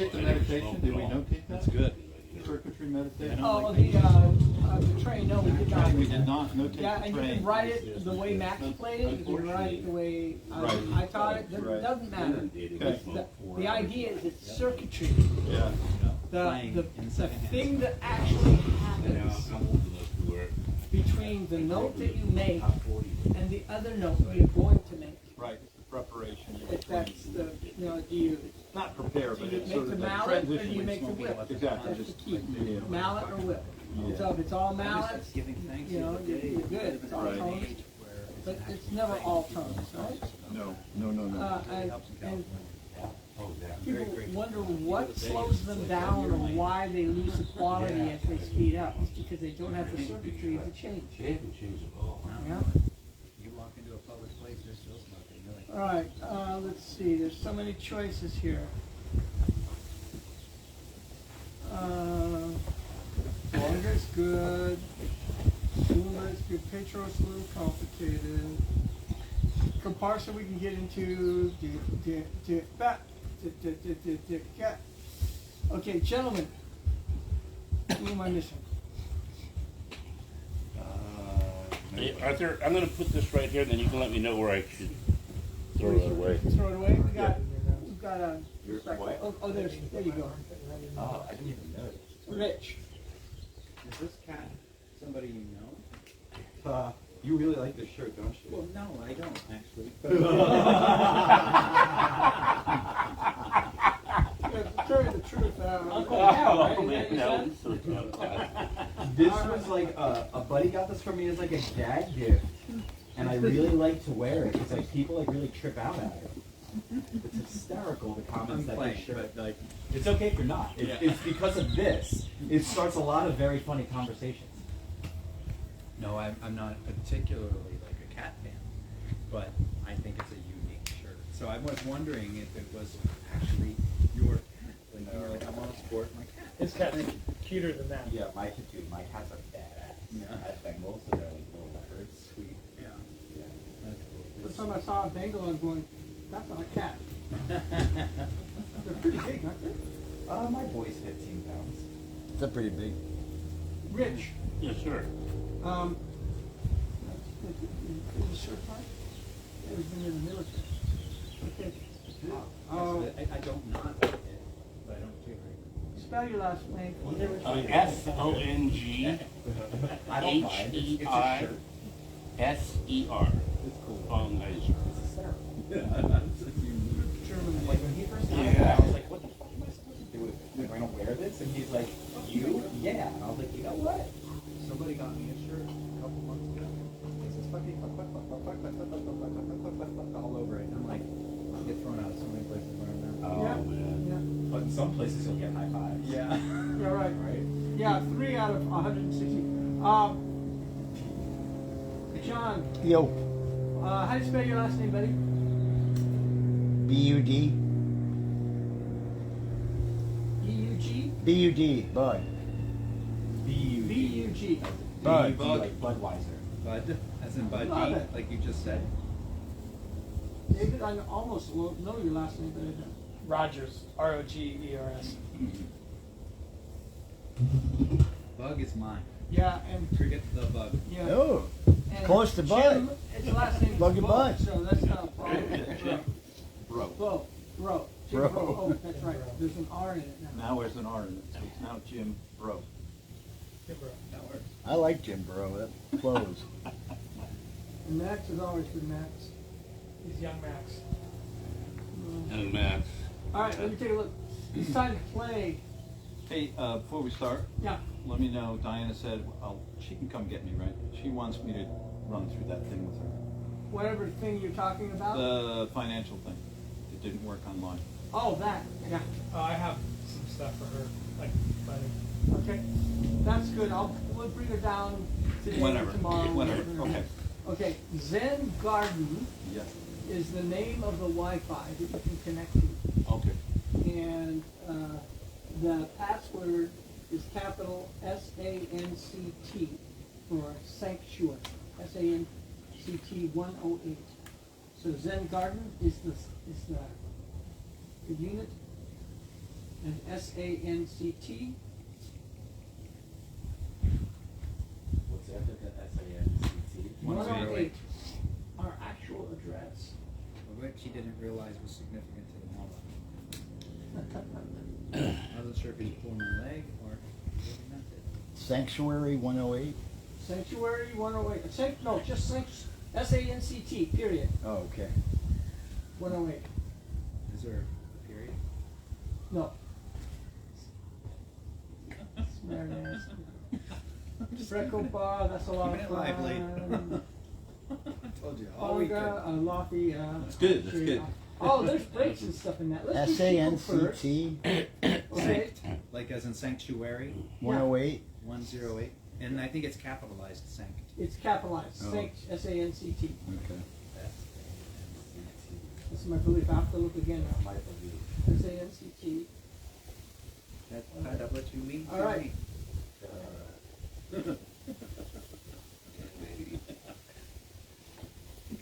notate the meditation? Did we notate that? That's good. Circuitry meditation? Oh, the train, no, we did not. We did not notate Yeah, the and you train. can write it the way Max played it, you can write it the way I taught it, it doesn't matter. Okay. The idea is it's circuitry. Yeah. The thing that actually happens between the note that you make and the other note that you're going to make. Right, it's the preparation. If that's the, do you Not prepare, do but you it's make sort the of the mallet or do transition. you make the whip? Exactly. That's the Just key. yeah. Mallet or whip. Yeah. So if it's all mallets, you're good. It's all Right. tones. But it's never all tones, right? No. And people wonder what slows them down or why they lose the quality as they speed up. It's because they don't have the circuitry to change. Yeah? You walk into a public place, they're still smoking. You're like, All right, let's see. There's so many choices here. Longa's good. Moonlight's good. Petro's a little complicated. Comparsa we can get into. Okay, gentlemen. Who am I missing? Hey, Arthur, I'm going to put this right here, and then you can let me know where I should throw it away. Throw it away. We've got a. Oh, there you go. oh, I didn't even notice. Rich. Is this cat somebody you know? You really like this shirt, don't you? Well, no, I don't actually. Tell you the truth. Oh, man, no. This was like a buddy got this for me as like a gag gift, and I really like to wear it because like people like really trip out at it. It's hysterical the comments that this shirt. But like, It's okay if you're not. It's because of this. It starts a lot of very funny conversations. no, I'm not particularly like a cat fan, but I think it's a unique shirt. So I was wondering if it was actually your cat. Like, you were like, I want to sport my cat. His cat's cuter than that. Yeah, my cats are badass. Yeah. I have Bengals, so they're like little leopards. Sweet. Yeah. Yeah. That's cool. The time I saw a Bengal, I was going, that's not a cat. They're pretty big, aren't they? My boy's 15 pounds. That's pretty big. Rich. Yes, sir. Is the shirt part? It was in the military. Okay. I don't not like it, but I don't care. Spell your last name. S-O-N-G I don't mind. It's a shirt. H-E-I-S-E-R. It's cool. Songheiser. It's hysterical. German. Like when he first got it, I was like, what the fuck am I supposed to do with it? Like, I don't wear this? And he's like, you? Yeah. And I was like, you know what? Somebody got me a shirt a couple months ago. It says fucking all over it. And I'm like, I'll get thrown out of so many places where I'm not. Oh, Yeah. man. Yeah. But in some places you'll get high fives. Yeah. Yeah, right. Right? Yeah, 3 out of 160. John, Yo, how do you spell your last name, buddy? B-U-D, E-U-G? B-U-D, Bud. B-U-G. Bud. Like Budweiser. Bud, as in Bud Love D, it. like you just said. David, I almost know your last name, but I don't. Rogers, R-O-G-E-R-S. Bug is mine. Yeah, and Forget the bug. yeah. Oh, And close to Jim, Bud. his last name is Bug and Bo, Bud. so that's not a problem. Bro. Bo, Bro. Jim Bro. Bro. Oh, that's right. There's an R in it now. Now there's an R in it. So it's now Jim Bro. Good bro. That works. I like Jim Bro, that close. And Max has always been Max. He's young Max. And Max. All right, let me take a look. It's time to play. Hey, before we start, Yeah. let me know, Diana said, she can come get me, right? She wants me to run through that thing with her. Whatever thing you're talking about. The financial thing. It didn't work online. Oh, that. Yeah. I have some stuff for her, like planning. Okay. That's good. We'll bring her down today Whenever. or tomorrow. Whenever. Okay. Okay. Zen Garden Yes. is the name of the Wi-Fi that you can connect to. Okay. And the password is capital S-A-N-C-T for sanctuary. S-A-N-C-T 108. So Zen Garden is the unit. and S-A-N-C-T. What's after the S-A-N-C-T? 108. Our actual address. What she didn't realize was significant to the mama. I wasn't sure if he's pulling my leg or what he meant it. Sanctuary 108. Sanctuary 108. No, just S-A-N-C-T, period. Oh, okay. 108. Is there a period? No. Smart ass. Freckle bar, that's a lot Keeping of it lively. fun. I told you all weekend. Bonga, Lofty, That's good, that's good. Oh, there's breaks and stuff in that. Let's do Chico first. S-A-N-C-T Okay. Like as in sanctuary, 108. 108. And I think it's capitalized sanct. It's capitalized. Oh. Sanct, S-A-N-C-T. Okay. This is my belief. I have to look again now. My belief. S-A-N-C-T. That's kind of what you mean. All right.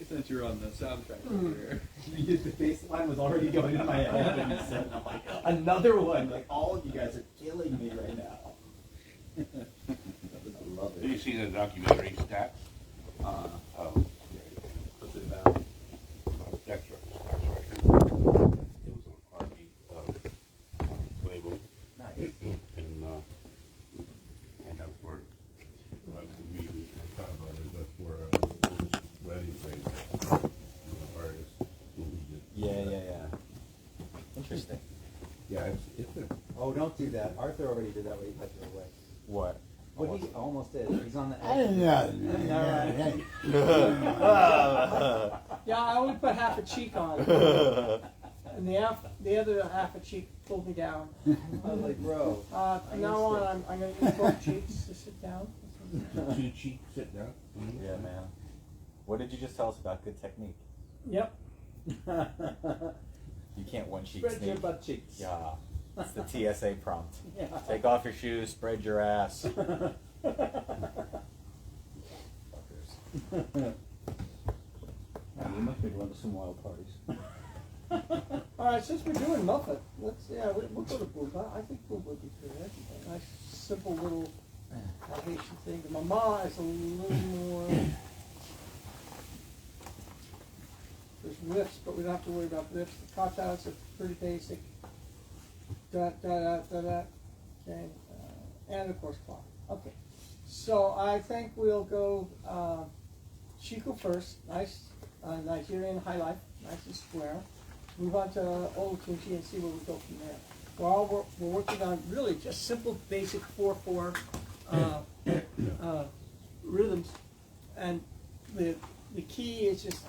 Since you're on the soundtrack over The bass line was already going in my head when you said it. I'm like, another one. Like, all of you guys are killing me right now. I love Have you it. seen the documentary Stats? Oh, What's it about? That's right. It was an army label, nice. and that's where we talk about it. That's where wedding thing, artists. Yeah. Interesting. Yeah, it's a. Oh, don't do that. Arthur already did that when he put it away. What? What he almost did. He's on the I don't know. Yeah, I only put half a cheek on. And the other half a cheek pulled me down. I was like, bro. From now on, I'm going to use both cheeks to sit down. Two cheeks, sit down. Yeah, man. What did you just tell us about good technique? Yep. You can't one cheek Spread your sneak. butt cheeks. Yeah. It's the TSA prompt. Yeah. Take off your shoes, spread your ass. We must be going to some wild parties. All right, since we're doing Muffet, we'll go to Booba. I think Booba would be good. A nice, simple little Haitian thing. The Mama is a little more. There's riffs, but we don't have to worry about riffs. The kata are pretty basic. Da da da da da. Okay, and of course clock. Okay, so I think we'll go Chico first. Nice Nigerian high life, nice and square. Move on to Old Tunchi and see where we go from there. Well, we're working on really just simple, basic 4/4 rhythms, and the key is just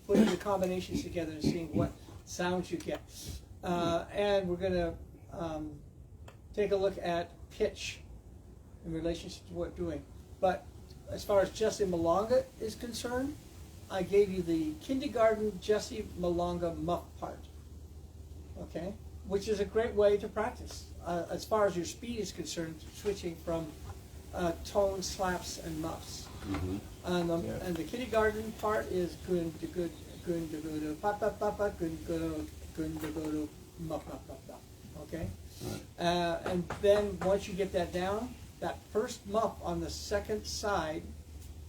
putting the combinations together and seeing what sounds you get. And we're going to take a look at pitch in relationship to what we're doing. But as far as Jesse Malonga is concerned, I gave you the kindergarten Jesse Malonga muff part, okay? Which is a great way to practice. As far as your speed is concerned, switching from tones, slaps, and muffs. Mm-hmm. And the kindergarten part is gun to good, pa pa pa pa, gun to go, muff, muff, muff, muff. Okay? And then once you get that down, that first muff on the second side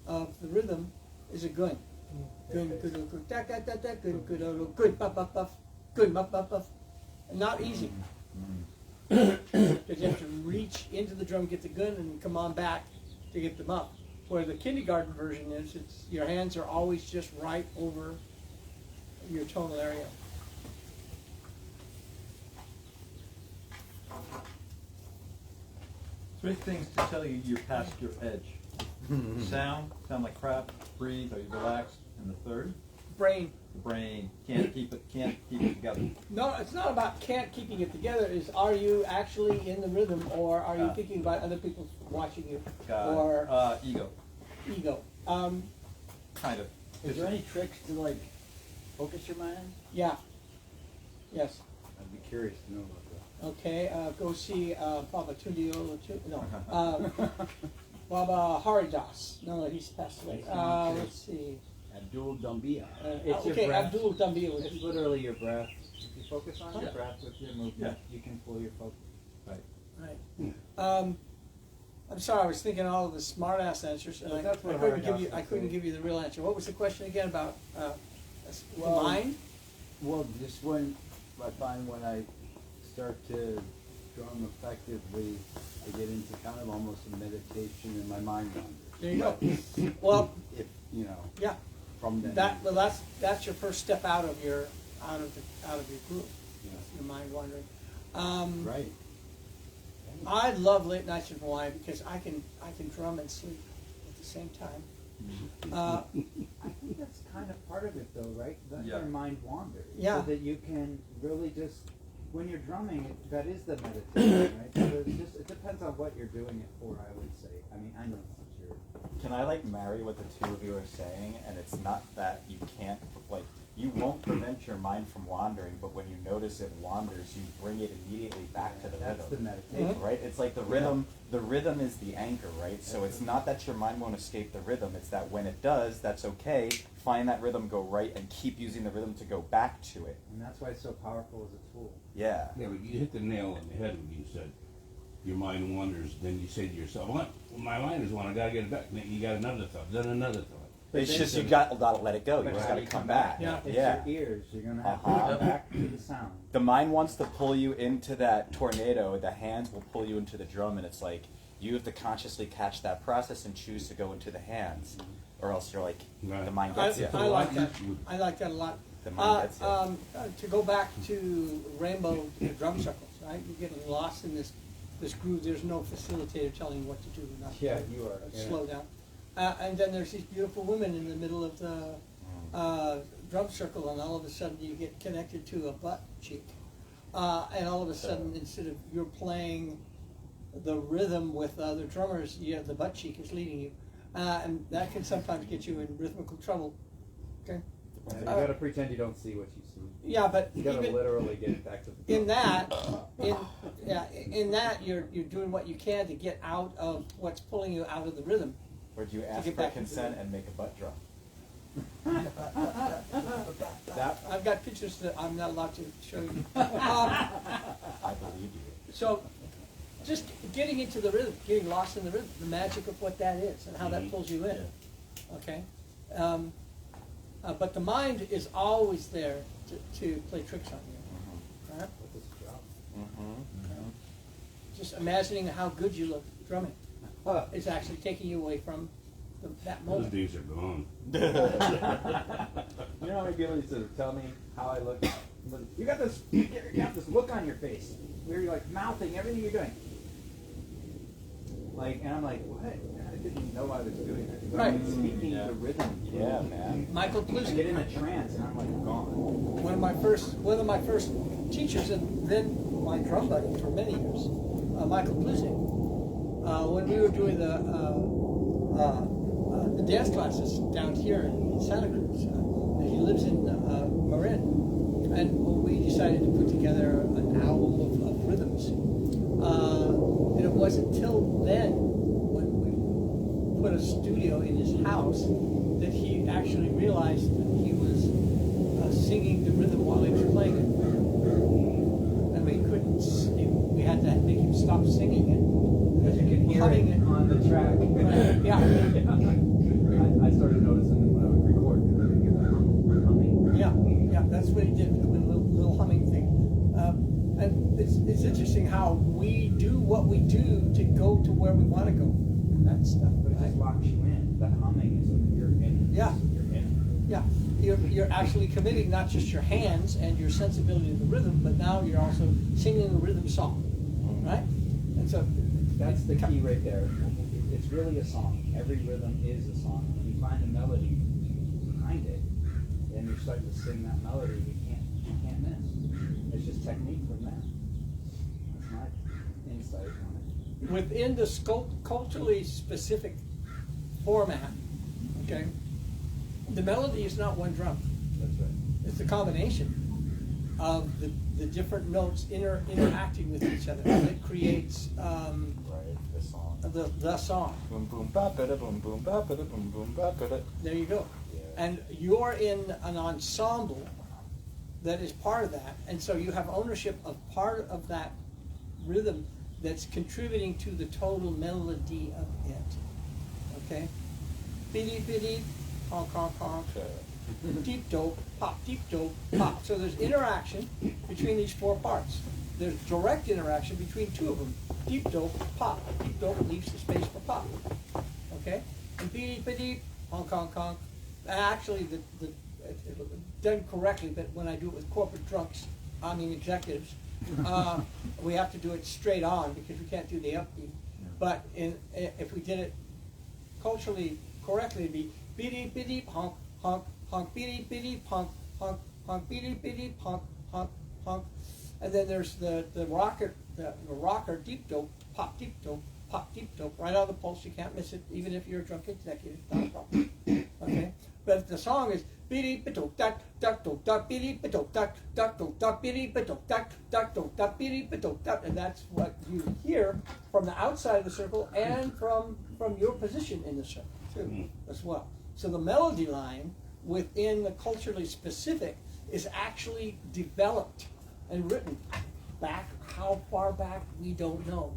of the rhythm is a gun. Gun, good, da da da da, good, puff, puff, puff, good, muff, muff, muff. Not easy. Because you have to reach into the drum, get the gun, and come on back to get the muff. Where the kindergarten version is, it's your hands are always just right over your tonal area. Three things to tell you you're past your edge. Sound like crap. Breathe, are you relaxed? And the third, Brain. the brain can't keep it together. No, it's not about keeping it together. Is are you actually in the rhythm, or are you thinking about other people watching you, or Ego, ego? kind of. Is there any tricks to like focus your mind? Yeah. Yes. I'd be curious to know about that. Okay. Go see Baba Tundio. No. Baba Haridas. No, he's passed away. Let's see. Abdul Dumbia. It's your Okay, breath. Abdul Dumbia. It's literally your breath. If you focus on Yeah. your breath with your movement, Yeah. you can pull your focus. Right. I'm sorry, I was thinking all of the smart ass answers, and Well, I that's what couldn't hard give you. asses I couldn't say. give you the real answer. What was the question again about the Well, mind? Well, just when I find when I start to drum effectively, I get into kind of almost a meditation and my mind wanders. There you go. Well, If, you know, yeah. from then. That's your first step out of your group. Yeah. Your mind wandering. Right. I love late nights in Hawaii because I can drum and sleep at the same time. I think that's kind of part of it though, right? Let Yeah. your mind wander. Yeah. So that you can really just, when you're drumming, that is the meditation, right? So it depends on what you're doing it for, I would say. I mean, I know it's not your... Can I like marry what the two of you are saying? And it's not that you can't, like, you won't prevent your mind from wandering, but when you notice it wanders, you bring it immediately back to the That's the rhythm. meditation. Right? It's like the rhythm is the anchor, right? So it's not that your mind won't escape the rhythm, it's that when it does, that's okay. Find that rhythm, go right, and keep using the rhythm to go back to it. And that's why it's so powerful as a tool. Yeah. Yeah, but you hit the nail on the head when you said your mind wanders. Then you say to yourself, "What? Well, my mind is one. I gotta get it back." Then you got another thought. Then another thought. It's just you got to let it go. You But just how got do to you come back. Yeah. It's Yeah. your ears. You're going to have Uh-huh. to go back to the sound. The mind wants to pull you into that tornado. The hands will pull you into the drum, and it's like you have to consciously catch that process and choose to go into the hands, or else you're like Right. the mind I gets you. like that. I like that a lot. The mind gets you. To go back to rainbow drum circles, right? You're getting lost in this groove. There's no facilitator telling you what to do. Not Yeah, to you are. Yeah. slow down. And then there's these beautiful women in the middle of the drum circle, and all of a sudden you get connected to a butt cheek. And all of a sudden, instead of you're playing the rhythm with other drummers, the butt cheek is leading you. And that can sometimes get you in rhythmical trouble. Okay? Yeah, you got to pretend you don't see what you see. Yeah, but You got to even literally get it back to the in that, you're doing what you can to get out of what's pulling you out of the rhythm. Or do you ask get for back into consent the- and make a butt drum? I've got pictures that I'm not allowed to show you. I believe you. So, just getting into the rhythm, getting lost in the rhythm, the magic of what that is and how that pulls you in. Okay? But the mind is always there to play tricks on you. All right? With this job. Just imagining how good you look drumming is actually taking you away from that Those moment. days are gone. You know how many people used to tell me how I look? You got this look on your face where you're like mouthing everything you're doing. Like, and I'm like, what? I didn't know I was doing that. But Right. I'm speaking the rhythm. Yeah, man. Michael I get Plusky, in a trance and I'm like gone. one of my first teachers, and then my drum buddy for many years, Michael Plusky. When we were doing the dance classes down here in Santa Cruz, and he lives in Marin, and we decided to put together an album of rhythms. And it wasn't until then, when we put a studio in his house, that he actually realized that he was singing the rhythm while he was playing it. And we couldn't, we had to make him stop singing it. Because you can hear Humming it on the track. Yeah. I started noticing it when I would record. I could hear the humming. Yeah, that's what he did, a little humming thing. And it's interesting how we do what we do to go to where we want to go. That stuff. But it just locks you in. That humming is you're in. Yeah. You're in. Yeah, you're actually committing not just your hands and your sensibility to the rhythm, but now you're also singing a rhythm song, right? And so That's the key right there. It's really a song. Every rhythm is a song. When you find a melody behind it, then you're starting to sing that melody. You can't miss. It's just technique from there. That's my insight on it. within the culturally specific format, okay, the melody is not one drum. That's right. It's a combination of the different notes interacting with each other. It creates Right, the song. the song. Boom boom ba ba da boom boom ba ba da boom boom ba ba da. There you go. Yeah. And you're in an ensemble that is part of that, and so you have ownership of part of that rhythm that's contributing to the total melody of it. Okay? Biddy biddy, honk honk honk. Deep dope, pop, deep dope, pop. So there's interaction between these four parts. There's direct interaction between two of them. Deep dope, pop. Deep dope leaves the space for pop. Okay? And beep, beep, honk, honk, honk. Actually, done correctly, but when I do it with corporate drunks, I mean executives, we have to do it straight on because we can't do the upbeat. But if we did it culturally correctly, it'd be beep, beep, honk, honk, honk, beep, beep, honk, honk, honk, beep, beep, honk, honk, honk. And then there's the rocker, deep dope, pop, deep dope, pop, deep dope, right on the pulse. You can't miss it, even if you're a drunk executive. Not a problem. Okay, but the song is biddy dope, duck, duck, dope, duck, biddy dope, duck, duck, dope, duck, biddy dope, duck, duck, dope, duck, biddy dope, duck, and that's what you hear from the outside of the circle and from your position in the circle too, as well. So the melody line within the culturally specific is actually developed and written back. How far back, we don't know.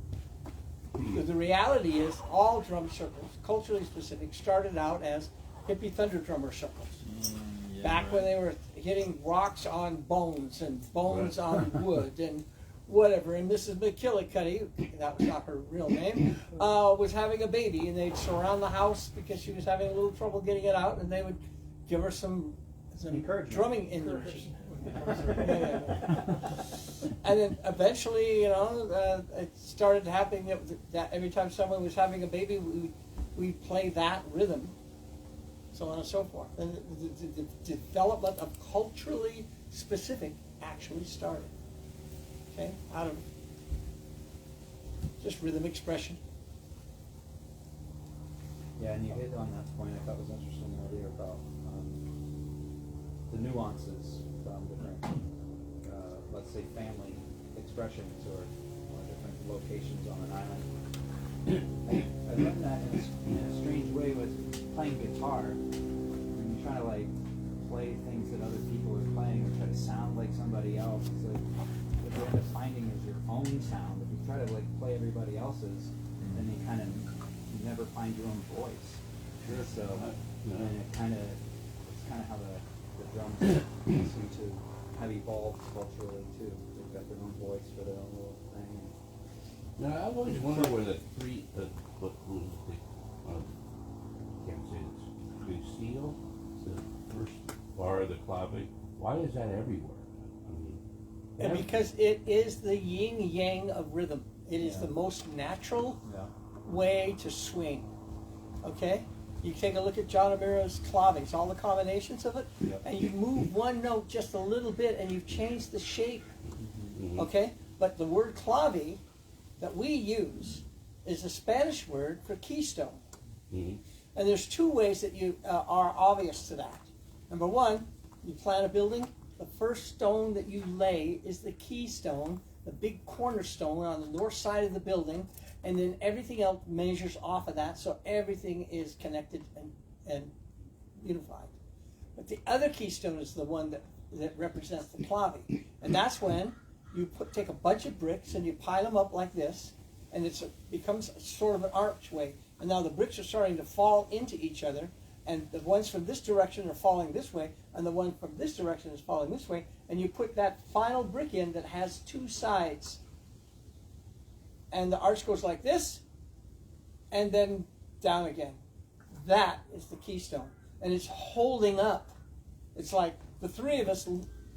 Because the reality is all drum circles, culturally specific, started out as hippie thunder drummer circles. Back when they were hitting rocks on bones and bones on wood and whatever. And Mrs. McKillicuddy, that was not her real name, was having a baby, and they'd surround the house because she was having a little trouble getting it out, and they would give her some drumming energy. And then eventually, it started happening that every time someone was having a baby, we'd play that rhythm, so on and so forth. And the development of culturally specific actually started, okay, out of just rhythm expression. Yeah, and you hit on that point I thought was interesting earlier about the nuances from different, let's say, family expressions or different locations on an island. I learned that in a strange way with playing guitar. When you try to play things that other people are playing or try to sound like somebody else, it's like what you end up finding is your own sound. If you try to play everybody else's, then you never find your own voice. So, and it's kind of how the drums seem to have evolved culturally too. They've got their own voice for their own little thing. Now, I always wonder where the can't say this, the steel, the first bar of the clave, why is that everywhere? And because it is the yin-yang of rhythm. It is the most natural way to swing. Okay? You take a look at John O'Meara's claves, all the combinations of it, and you move one note just a little bit and you've changed the shape. Okay? But the word clave that we use is a Spanish word for keystone. And there's two ways that you are obvious to that. Number one, you plan a building, the first stone that you lay is the keystone, the big cornerstone on the north side of the building, and then everything else measures off of that, so everything is connected and unified. But the other keystone is the one that represents the clave, and that's when you take a bunch of bricks and you pile them up like this, and it becomes sort of an archway. And now the bricks are starting to fall into each other, and the ones from this direction are falling this way, and the one from this direction is falling this way, and you put that final brick in that has two sides. And the arch goes like this, and then down again. That is the keystone. And it's holding up. It's like the three of us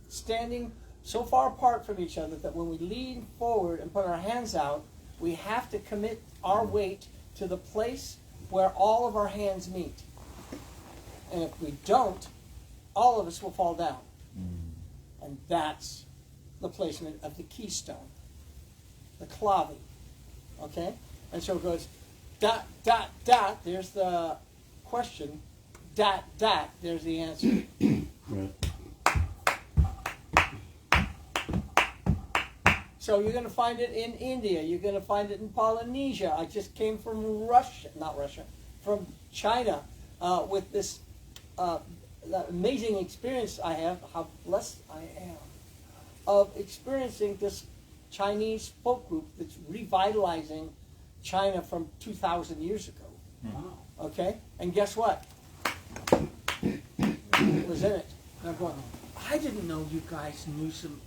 standing so far apart from each other that when we lean forward and put our hands out, we have to commit our weight to the place where all of our hands meet. And if we don't, all of us will fall down. And that's the placement of the keystone, the clave. Okay? And so it goes dot, dot, dot, there's the question, dot, dot, there's the answer. So you're going to find it in India, you're going to find it in Polynesia. I just came from from China with this the amazing experience I have, how blessed I am, of experiencing this Chinese folk group that's revitalizing China from 2,000 years ago. Wow. Okay? And guess what? It was in it. And I'm going, I didn't know you guys knew some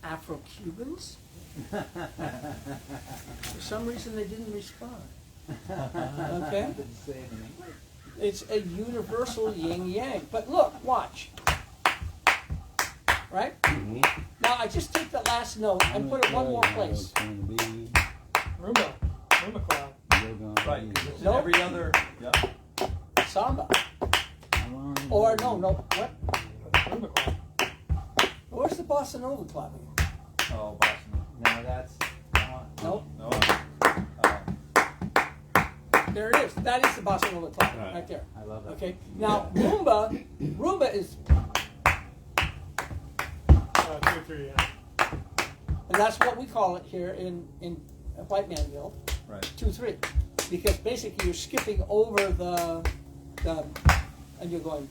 Afro-Cubans. For some reason they didn't respond. Okay? It's a universal yin-yang. But look, watch. Right? Mhm. Now I just take the last note and put it one more place. Roomba cloud. Right, 'cause it's in Nope. every other, yeah. Samba. Or no, what? Roomba cloud. Where's the bossa nova clave? Oh, Boston. Now that's Nope. No. There it is. That is the bossa nova clave Right. right there. I love that. Okay. Now rumba is, 2-3, yeah. and that's what we call it here in White Manville, Right. 2-3, because basically you're skipping over the and you're going.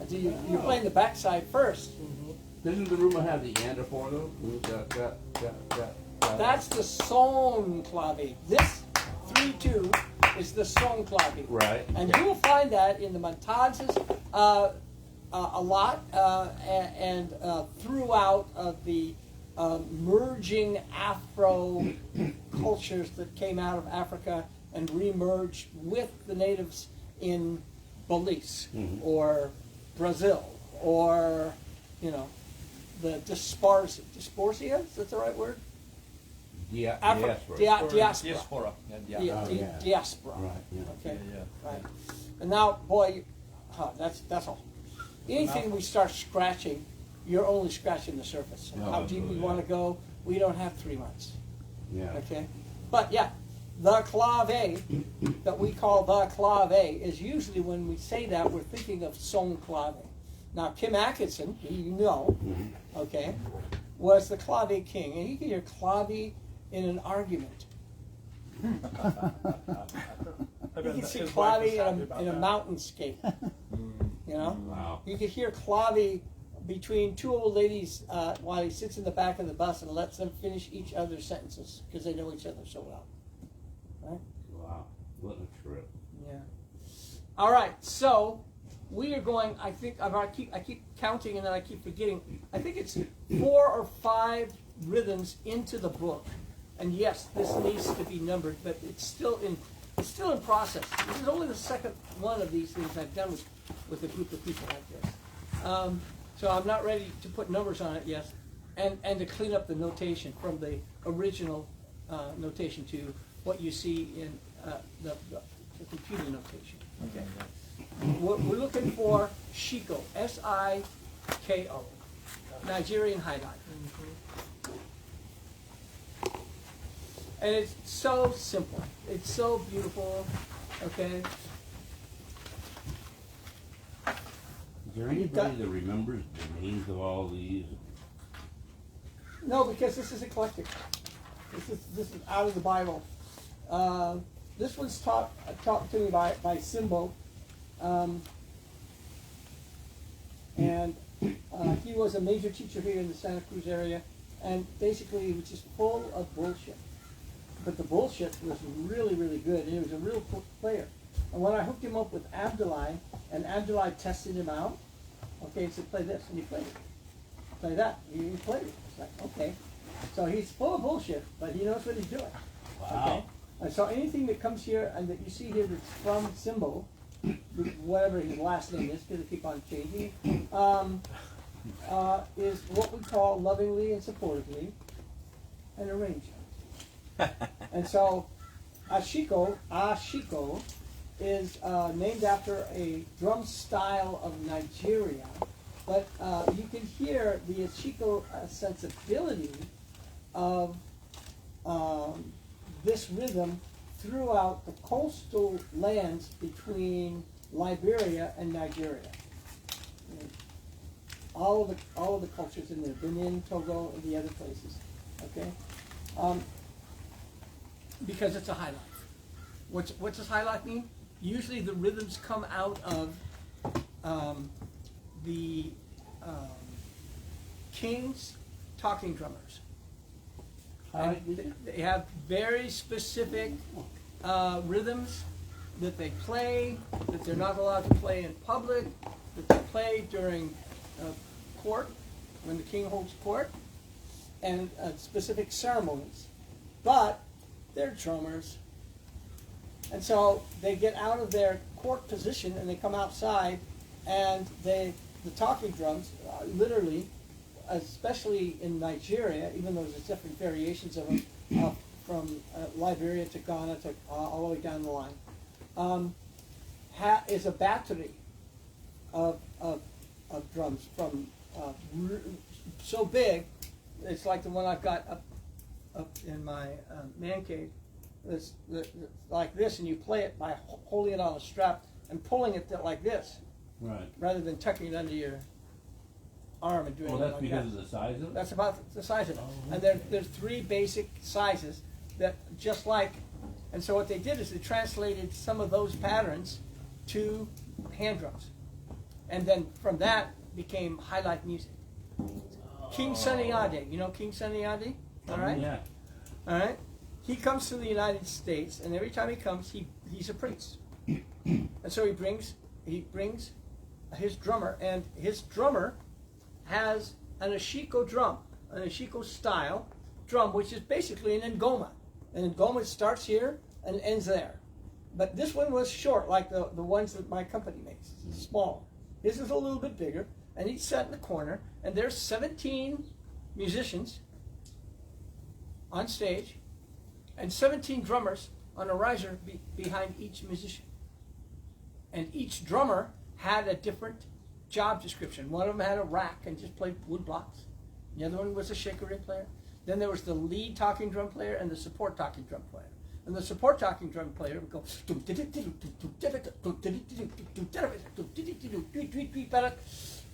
You're playing the backside first. Doesn't the rumor have the and for though? That's the song clave. This 3-2 is the song clave. Right. And you will find that in the montages a lot, and throughout the merging Afro cultures that came out of Africa and remerged with the natives in Belize or Brazil or, the diaspora. Is that the right word? Diaspora. Diaspora. Yeah. Diaspora. Right. Yeah. Okay. Yeah. Right. And now, boy, that's all. Anything we start scratching, you're only scratching the surface. No, How deep we absolutely. want to go, we don't have 3 months. Yeah. Okay? But yeah, the clave that we call the clave is usually when we say that, we're thinking of song clave. Now, Kim Atkinson, who you know, okay, was the clave king. And you can hear clave in an argument. I You bet can see his wife was clave happy about in a that. mountainscape. You know? Wow. You can hear clave between 2 old ladies while he sits in the back of the bus and lets them finish each other's sentences because they know each other so well. Right? Wow. What a trip. Yeah. All right. So we are going. I think I keep counting and then I keep forgetting. I think it's 4 or 5 rhythms into the book, and yes, this needs to be numbered, but it's still in process. This is only the second one of these things I've done with a group of people like this. So I'm not ready to put numbers on it yet, and to clean up the notation from the original notation to what you see in the computer notation. Okay. We're looking for Shiko, S-I-K-O, Nigerian high life. And it's so simple. It's so beautiful. Okay. Is there anybody that remembers the names of all these? No, because this is eclectic. This is out of the Bible. This one's taught to me by Simbo, and he was a major teacher here in the Santa Cruz area, and basically he was just full of bullshit. But the bullshit was really, really good, and he was a real player. And when I hooked him up with Abdullah, and Abdullah tested him out, okay, he said, play this, and he played it. Play that, he played it. It's like, okay. So he's full of bullshit, but he knows what he's doing. Wow. Okay? And so anything that comes here and that you see here that's from Symbol, whatever his last name is, because they keep on changing, is what we call lovingly and supportively an arrangement. And so Ashiko is named after a drum style of Nigeria, but you can hear the Ashiko sensibility of this rhythm throughout the coastal lands between Liberia and Nigeria. All of the cultures in there, Benin, Togo, and the other places. Okay, because it's a high life. What's does high life mean? Usually the rhythms come out of the King's talking drummers. And they have very specific rhythms that they play, that they're not allowed to play in public, that they play during court, when the king holds court, and specific ceremonies. But they're drummers. And so they get out of their court position and they come outside, and the talking drums, literally, especially in Nigeria, even though there's different variations of them, from Liberia to Ghana to all the way down the line, is a battery of drums from so big, it's like the one I've got up in my man cave. It's like this, and you play it by holding it on a strap and pulling it like this, Right. rather than tucking it under your arm and doing Well, it that's like because that. of the size of it? That's about the size of it. Oh, And there's three basic sizes that just like, and so what they did is they translated some of those patterns to hand drums. And then from that became high life music. King Sunny Ade, you know King Sunny Ade? All right? Yeah. All right? He comes to the United States, and every time he comes, he's a priest. And so he brings his drummer, and his drummer has an ashiko drum, an ashiko style drum, which is basically an ngoma. An ngoma starts here and ends there. But this one was short, like the ones that my company makes. It's small. His is a little bit bigger, and he's set in the corner, and there's 17 musicians on stage, and 17 drummers on a riser behind each musician. And each drummer had a different job description. One of them had a rack and just played wood blocks. The other one was a shaker player. Then there was the lead talking drum player and the support talking drum player. And the support talking drum player would go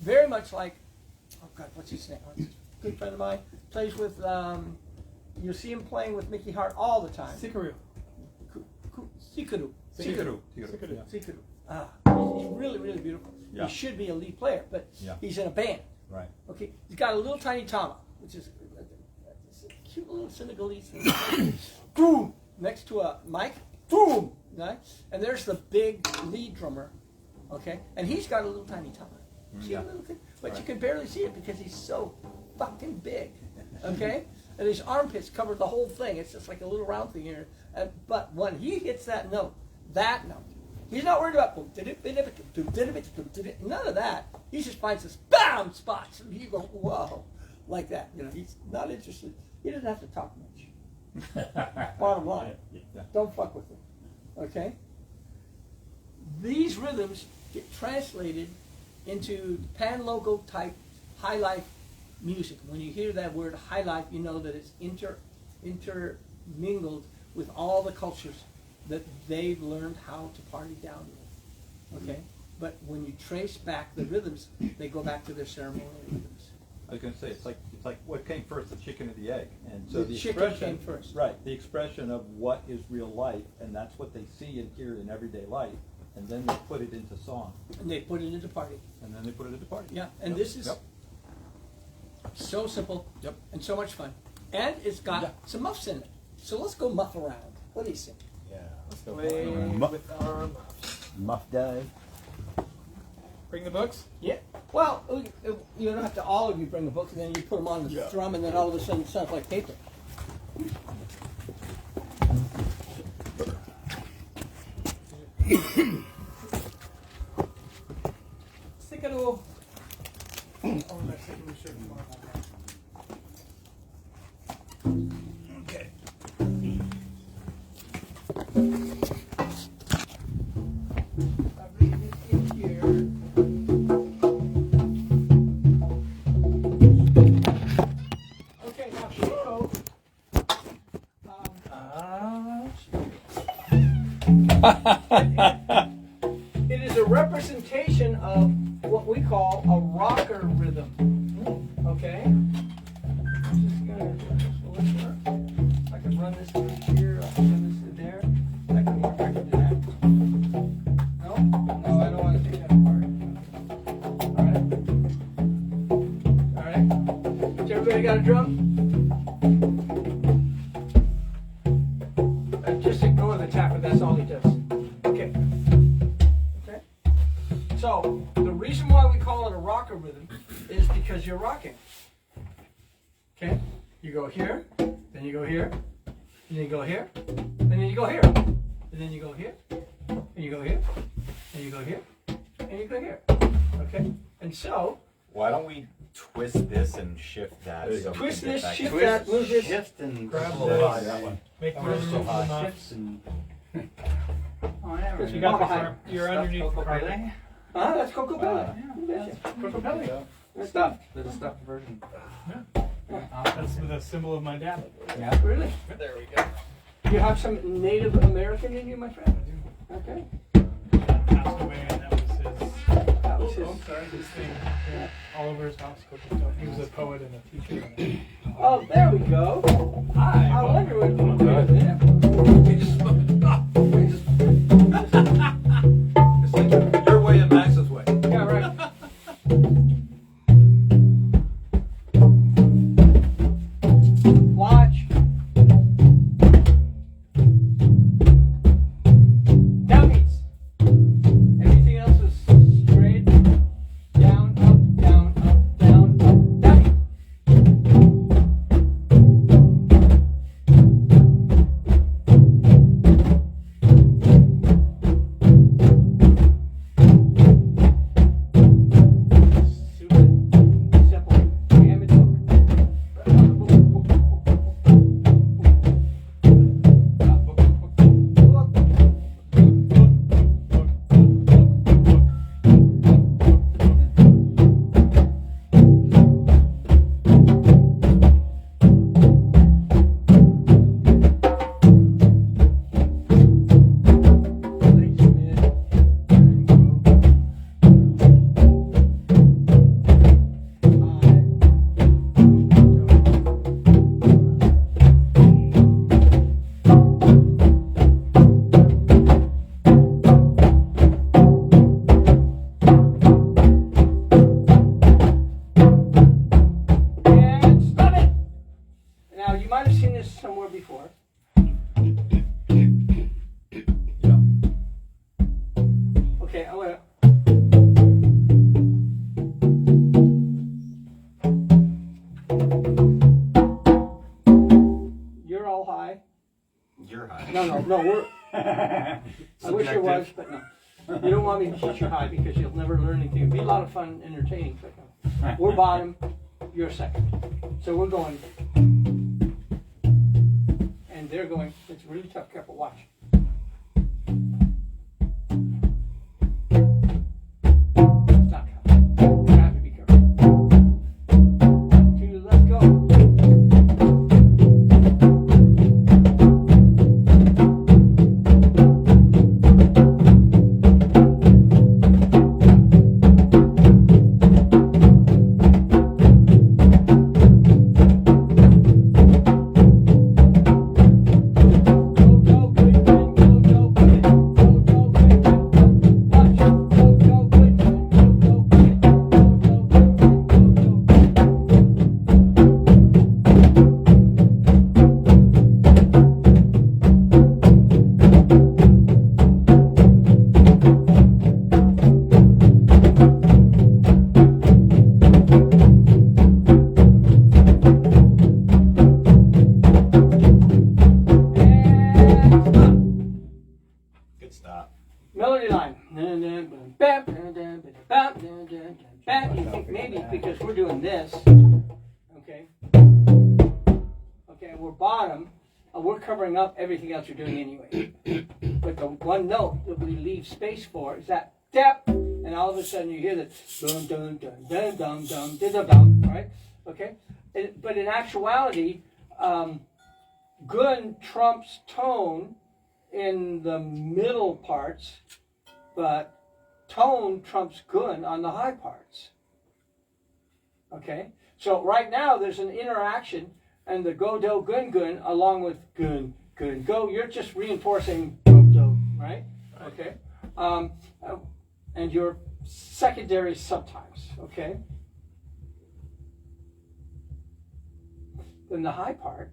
very much like, oh God, what's his name? A good friend of mine plays with. You see him playing with Mickey Hart all the time. Sikaru. Sikaru. Sikaru. Sikaru. He's really, really beautiful. Yeah. He should be a lead player, but Yeah. he's in a band. Right. Okay, he's got a little tiny tama, which is a cute little Senegalese thing. Boom! Next to a mic. Boom! Right? And there's the big lead drummer. Okay? And he's got a little tiny tama. See Yeah. a little thing? But you Right. can barely see it because he's so fucking big. Okay? And his armpits cover the whole thing. It's just like a little round thing here. But when he hits that note, he's not worried about none of that. He just finds this BAM spots, and you go, whoa, like that. You know, he's not interested. He doesn't have to talk much. Bottom line, don't fuck with him. Okay? These rhythms get translated into pan-local type high life music. When you hear that word high life, you know that it's intermingled with all the cultures that they've learned how to party down with. Okay? But when you trace back the rhythms, they go back to their ceremonial rhythms. I was going to say, it's like what came first, the chicken or the egg? And so The the chicken expression, came first. Right, the expression of what is real life, and that's what they see and hear in everyday life, and then they put it into song, And they put it into party. and then they put it into party. Yeah, and Yep, this is yep, so simple Yep. and so much fun. And it's got Yeah. some muffs in it. So let's go muff around. What do you think? Yeah. Let's go Play with our Muff day. Bring the books. Yeah. Well, you don't have to all of you bring a book, and then you put them on the drum, and then all of a sudden it sounds like paper. Stick it all. Oh, that's it. We should mark on that. Okay. I bring this in here. Okay, now Chico. It is a representation of what we call a rocker rhythm. Okay? Just gonna do this a little more. I can run this through here, I can run this through there. I can do that. No? No, I don't want to take that apart. rocking. Okay? You go here, then you go here, and then you go here, and then you go here, and then you go here, and you go here, and you go here, and you go here. Okay? And so, Why don't we twist this and shift that? So we twist can get this, back shift in. that, move this. Shift and Grab pull this. it high, that one. Make That room one's for so the high. mop. Shifts and. Oh, yeah, You got the you're underneath the carpet. Huh? That's Coco Belly. Coco Belly. Good stuff. There's a stuffed version. That's the symbol of my dad. Yeah, really? There we go. You have some Native American in you, my friend? Okay. Passed away, and that was his. That was his. His thing. Yeah. All over his house. Coca-Cola. He was a poet and a teacher. Oh, there we go. Hi. I wonder what you It's like your way and Max's way. Yeah, right. Watch. Downbeats. Everything else is straight. Down, up, down, up, down, up, downbeat. And stop it! Now, you might have seen this somewhere before. Okay, I'm gonna. You're all high. You're high. No, we're. I wish it was, but no. You don't want me to teach you high because you'll never learn anything. It'd be a lot of fun, entertaining, but no. We're bottom, you're second. So we're going. And they're going. It's really tough. Careful, watch. Stop. You have to be careful. 2, let's go. Good stop. Melody line. You think maybe because we're doing this, okay? Okay, we're bottom, we're covering up everything else you're doing anyway. But the one note that we leave space for is that dap, and all of a sudden you hear the dum dum dum dum dum dum dum dum, right? Okay, but in actuality, gun trumps tone in the middle parts, but tone trumps gun on the high parts. Okay, so right now there's an interaction, and the go do gun gun along with gun gun go. You're just reinforcing go do, right? Okay, and your secondary sometimes. Okay, then the high part.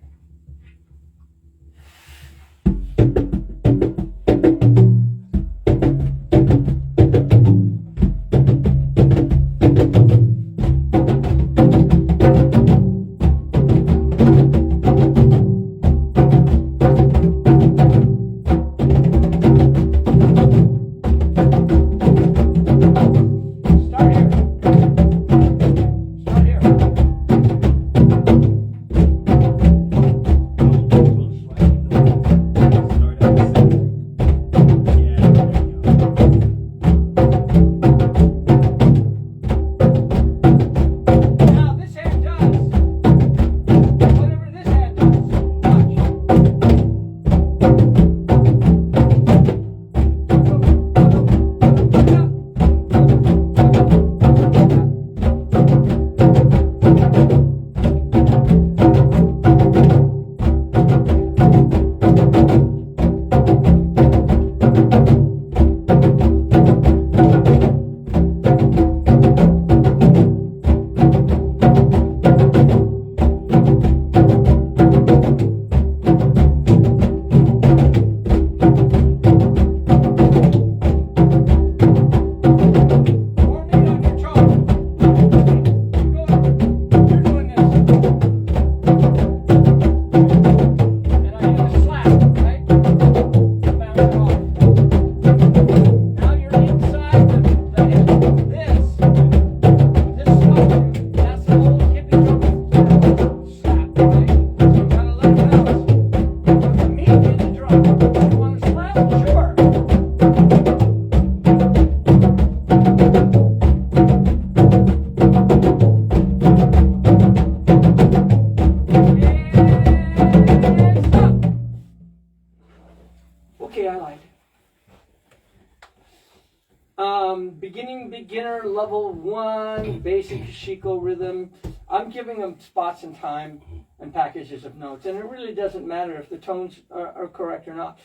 beginner level 1, basic Shiko rhythm. I'm giving them spots in time and packages of notes, and it really doesn't matter if the tones are correct or not.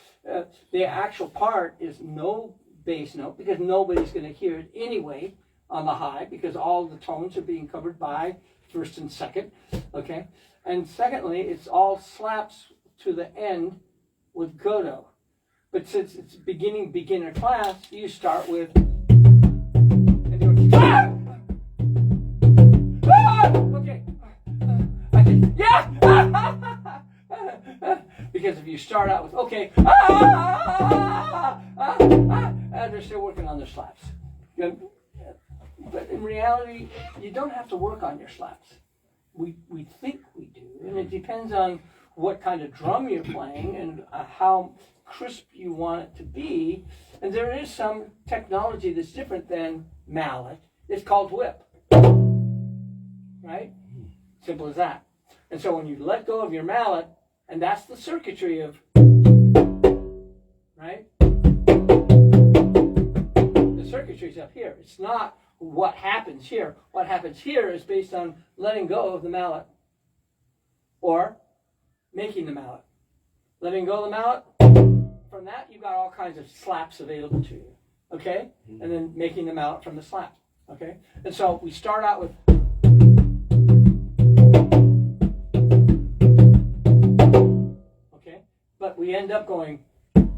The actual part is no bass note, because nobody's going to hear it anyway on the high, because all the tones are being covered by first and second, okay? And secondly, it's all slaps to the end with Godo. But since it's beginner class, you start with, and you're, ah! Ah! Okay. I think, yeah! Because if you start out with, okay, and they're still working on their slaps. But in reality, you don't have to work on your slaps. We think we do, and it depends on what kind of drum you're playing and how crisp you want it to be. And there is some technology that's different than mallet. It's called whip. Right? Simple as that. And so when you let go of your mallet, and that's the circuitry of, right? The circuitry's up here. It's not what happens here. What happens here is based on letting go of the mallet or making the mallet. Letting go of the mallet, from that you've got all kinds of slaps available to you, okay? And then making the mallet from the slap, okay? And so we start out with, okay? But we end up going, and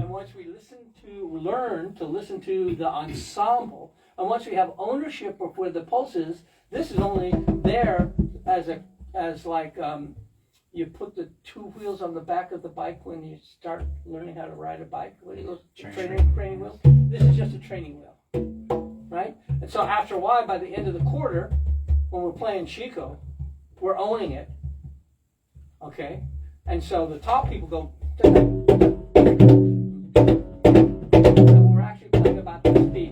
once we learn to listen to the ensemble, and once we have ownership of where the pulse is, this is only there as like you put the 2 wheels on the back of the bike when you start learning how to ride a bike. What do you training wheels? This is just a training wheel, right? And so after a while, by the end of the quarter, when we're playing Shiko, we're owning it, okay? And so the top people go, and we're actually playing about the speed.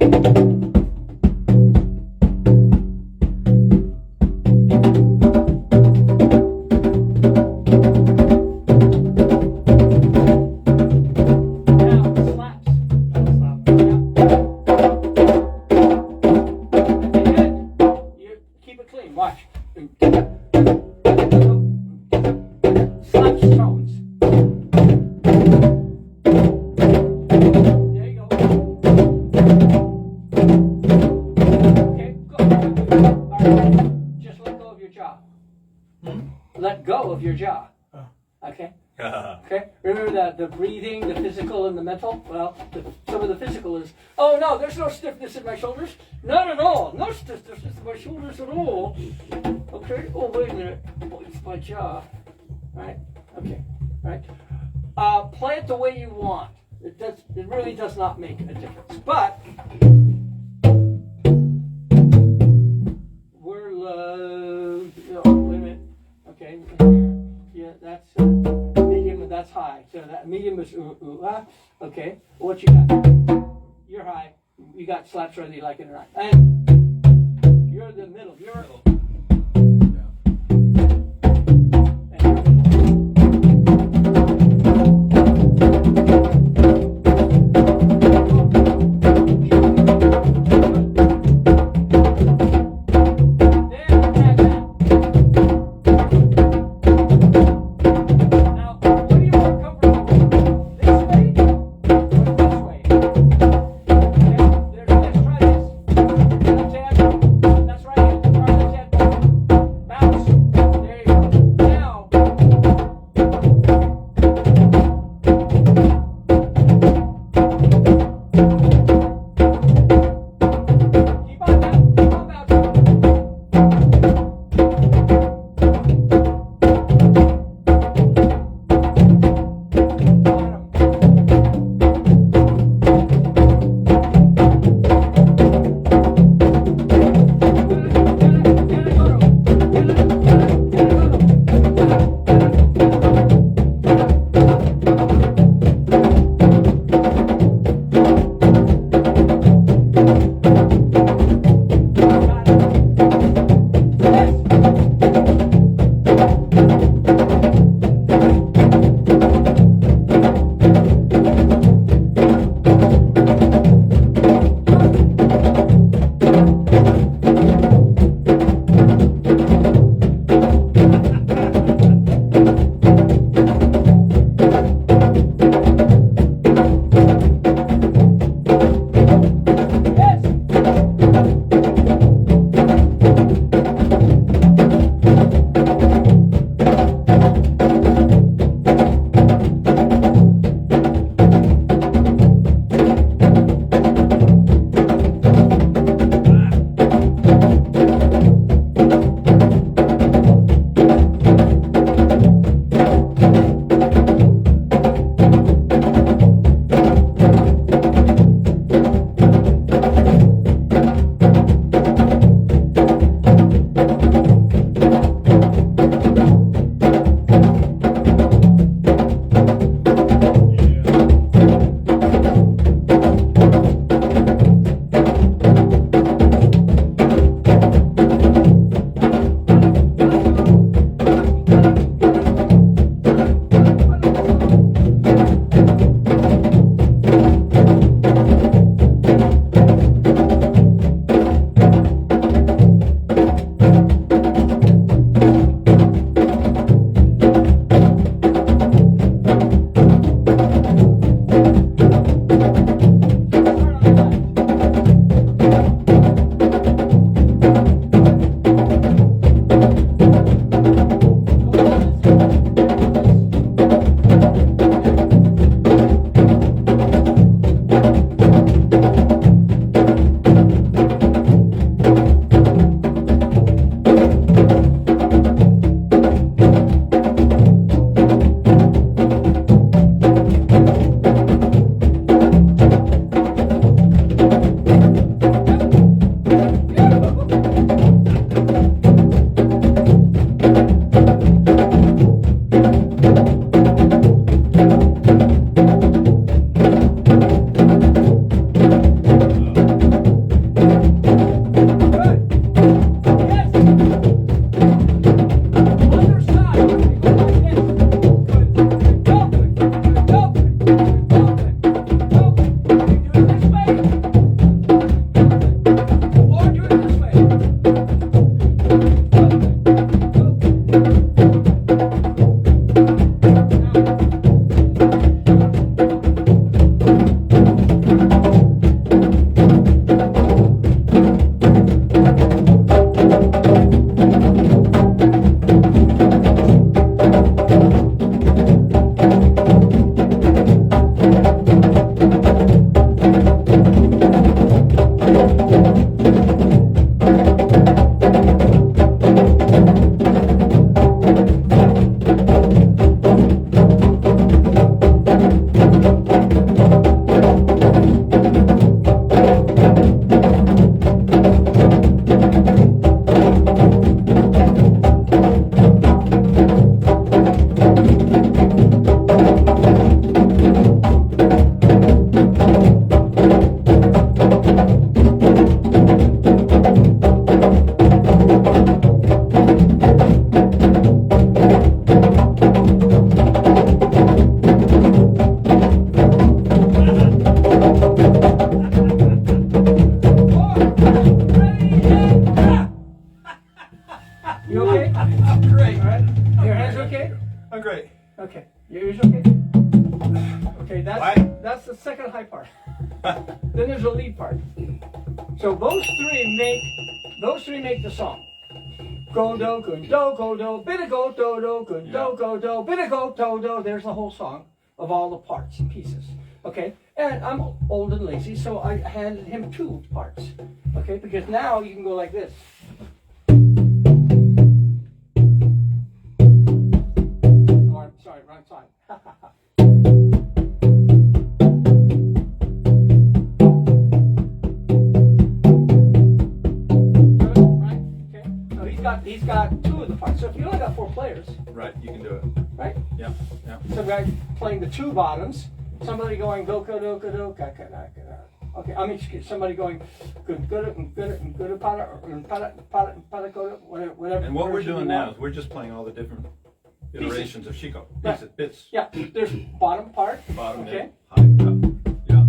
Let go of your jaw. Okay? Okay? Remember the breathing, the physical, and the mental? Well, some of the physical is, oh no, there's no stiffness in my shoulders. Not at all. No stiffness in my shoulders at all. Okay? Oh, wait a minute. Oh, it's my jaw. Right? Okay. Right? Play it the way you want. It really does not make a difference. But we're wait a minute. Okay, yeah, that's medium, and that's high. So that medium is okay. What you got? You're high. You got slaps whether you like it or not. And you're the middle. You're middle. That's right. I'm great. All right. Your hands okay? I'm great. Okay. Your ears okay? Okay, that's the second high part. Then there's a lead part. So those three make the song. Go do, gun do, go do, bit go do do, gun do, go do, bit go do do. There's the whole song of all the parts and pieces. Okay, and I'm old and lazy, so I handed him 2 parts. Okay, because now you can go like this. Oh, I'm sorry, wrong side. He's got 2 of the parts. So if you only got 4 players, Right, you can do it. right? Yeah, yeah. Some guy playing the 2 bottoms, somebody going go go do go do ka ka da ka da. Okay, I mean excuse somebody going good para go whatever. And what we're version doing you now want. is we're just playing all the different iterations of Chico. Right. Pieces, bits. Yeah, there's bottom part. Bottom, Okay. mid, high, yeah.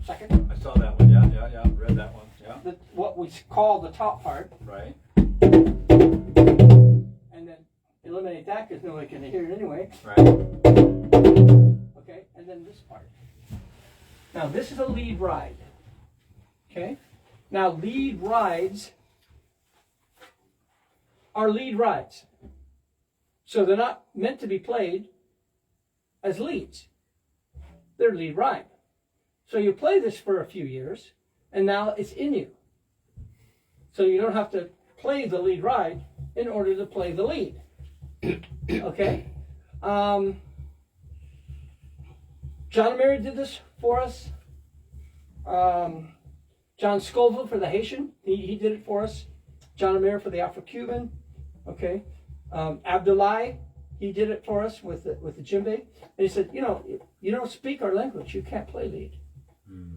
Second, I saw that one. Yeah. Read that one. Yeah. what we call the top part, Right. and then eliminate that because nobody can hear it anyway. Right. Okay, and then this part. Now this is a lead ride. Okay? Now lead rides are lead rides. So they're not meant to be played as leads. They're lead ride. So you play this for a few years and now it's in you. So you don't have to play the lead ride in order to play the lead. Okay? John Mary did this for us. John Scoville for the Haitian, he did it for us. John Amir for the Afro-Cuban. Okay. Abdullahi, he did it for us with the djembe. And he said, you don't speak our language, you can't play lead.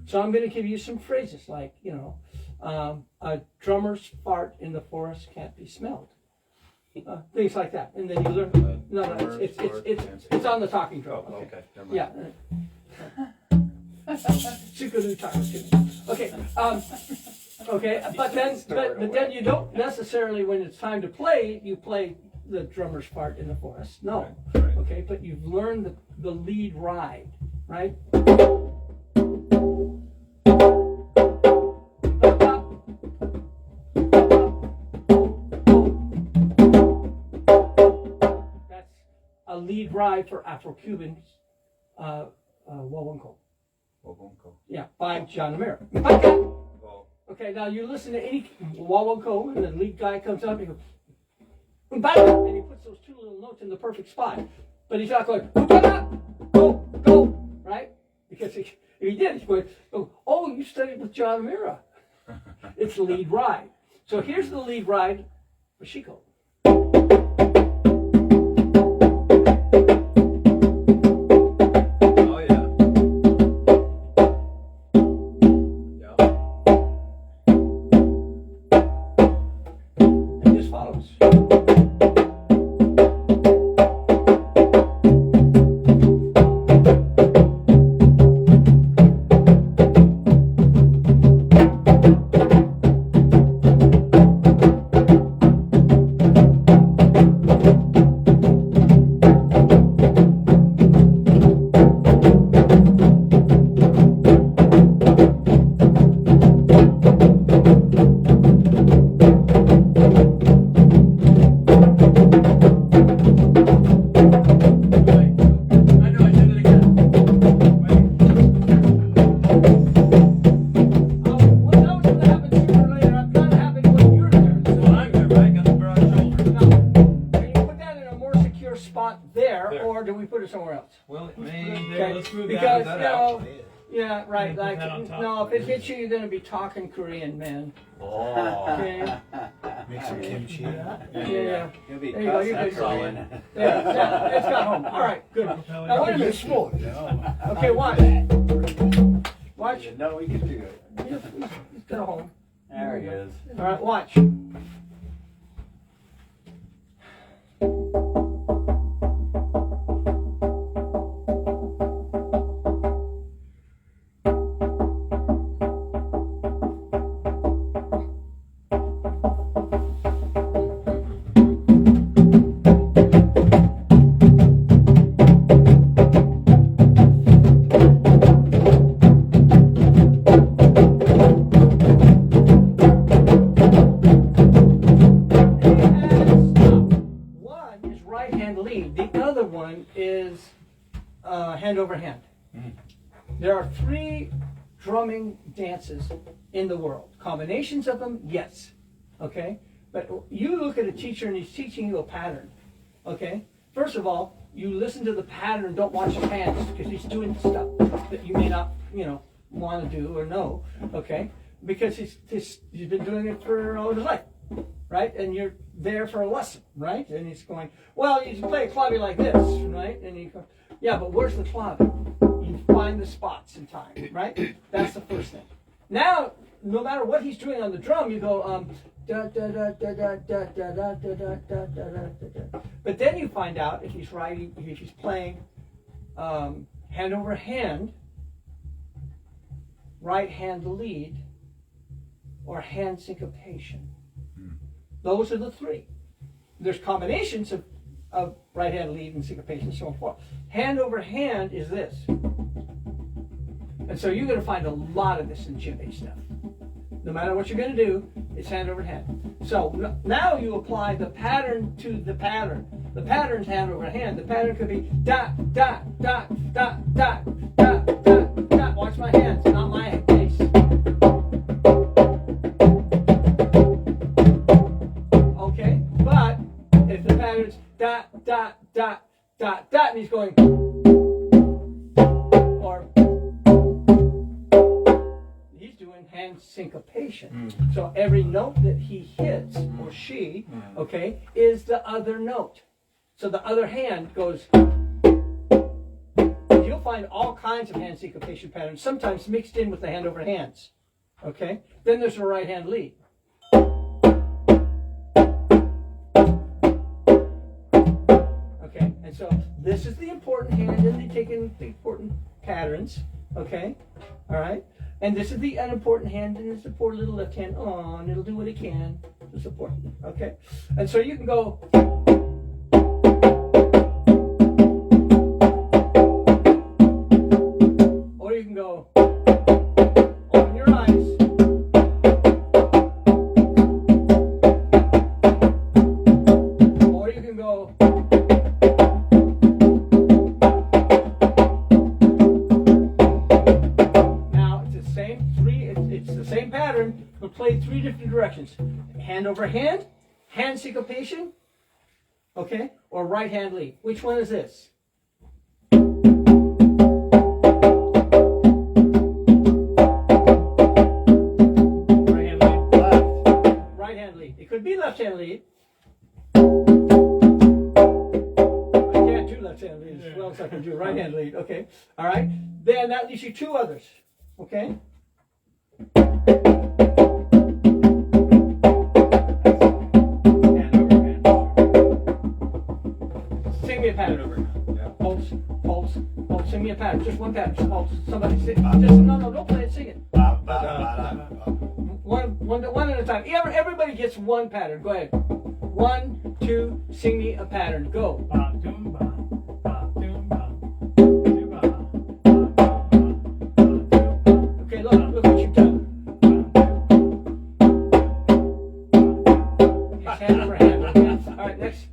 So I'm going to give you some phrases like, a drummer's fart in the forest can't be smelled. Things like that. And then you learn. No, it's on the talking drum. Oh, okay. Never mind. Yeah. Okay. Okay. But then you don't necessarily, when it's time to play, you play the drummer's part in the forest. No. Right. Okay. But you've learned the lead ride, right? That's a lead ride for Afro-Cubans. Wawunko. Yeah, by John Amir. Okay, now you listen to any Wawunko, and the lead guy comes up and he goes, and he puts those 2 little notes in the perfect spot. But he's not going, go, right? Because if he did, he's going, oh, you studied with John Amira. It's lead ride. So here's the lead ride for Chico. Yeah, right. Like, no, if it hits you, you're gonna be talking Korean, man. Oh. Okay. Make some kimchi. Yeah. You'll be There you go. You're good. Yeah, it's got home. All right, good. Now wait a minute. Okay, watch. Watch. No, we can do it. He's got home. There he is. All right, watch. hand lead. The other one is hand over hand. There are 3 drumming dances in the world. Combinations of them, yes. Okay? But you look at a teacher and he's teaching you a pattern. Okay? First of all, you listen to the pattern, don't watch his hands, because he's doing stuff that you may not, want to do or know. Okay? Because he's been doing it for all his life. Right? And you're there for a lesson, right? And he's going, well, you play a clave like this, right? And you go, yeah, but where's the clave? You find the spots in time, right? That's the first thing. Now, no matter what he's doing on the drum, you go, da da da da da da da da da da da da da. But then you find out if he's playing hand over hand, right hand lead, or hand syncopation. Those are the 3. There's combinations of right hand lead and syncopation and so on and forth. Hand over hand is this. And so you're going to find a lot of this in djembe stuff. No matter what you're going to do, it's hand over hand. So now you apply the pattern to the pattern. The pattern's hand over hand. The pattern could be da, da, da, da, da, da, da, da. Watch my hands, not my face. Okay? But if the pattern's da, da, da, da, da, and he's going, or he's doing hand syncopation. So every note that he hits, or she, okay, is the other note. So the other hand goes. You'll find all kinds of hand syncopation patterns, sometimes mixed in with the hand over hands. Okay? Then there's a right hand lead. Okay? And so this is the important hand, and they take in the important patterns. Okay? All right? And this is the unimportant hand, and it's the poor little left hand. Oh, and it'll do what it can to support. Okay? And so you can go. Or you can go. Open your eyes. Or you can go. It's the same pattern, but played 3 different directions. Hand over hand, hand syncopation, okay, or right hand lead. Which one is this? Right hand lead. Left. Right hand lead. It could be left hand lead. I can't do left hand lead as well as I can do right hand lead. Okay, all right. Then that leaves you 2 others. Okay. Sing me a pattern. Pulse, pulse, pulse. Sing me a pattern. Just one pattern. Just pulse. Somebody sing. No, don't play it. Sing it. One at a time. Everybody gets one pattern. Go ahead. 1, 2. Sing me a pattern. Go. Okay, look what you've done. Hand over hand. Okay. All right, next.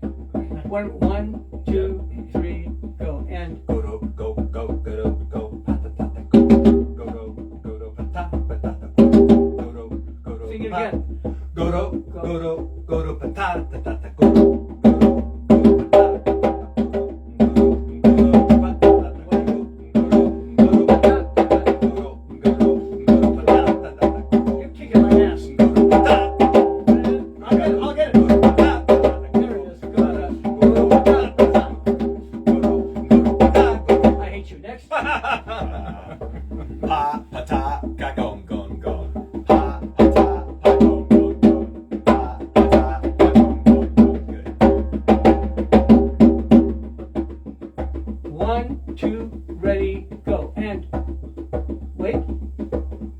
1, 2, 3, go. And Go do go go go do go pa ta ta ta go go do pa ta pa ta ta go do sing it again. go do pa ta ta ta ta go do pa ta You're kicking my ass. I'll get it. There it is. I hate you. Next. pa pa ta ga gong gong gong pa pa ta pa gong gong gong pa pa ta pa gong gong gong. Good. 1, 2, ready, go. And wait.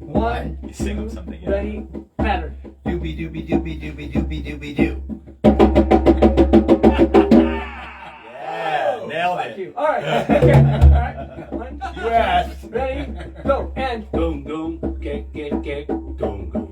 1, You sing 2, them something, yeah. ready, pattern. Doobie doobie doobie doobie doobie doobie doo. Yeah, nailed Thank it. you. All right. Okay. All right. 1, 2, You asked. ready, go. And Goom, goom, kick, kick, kick, goom, goom.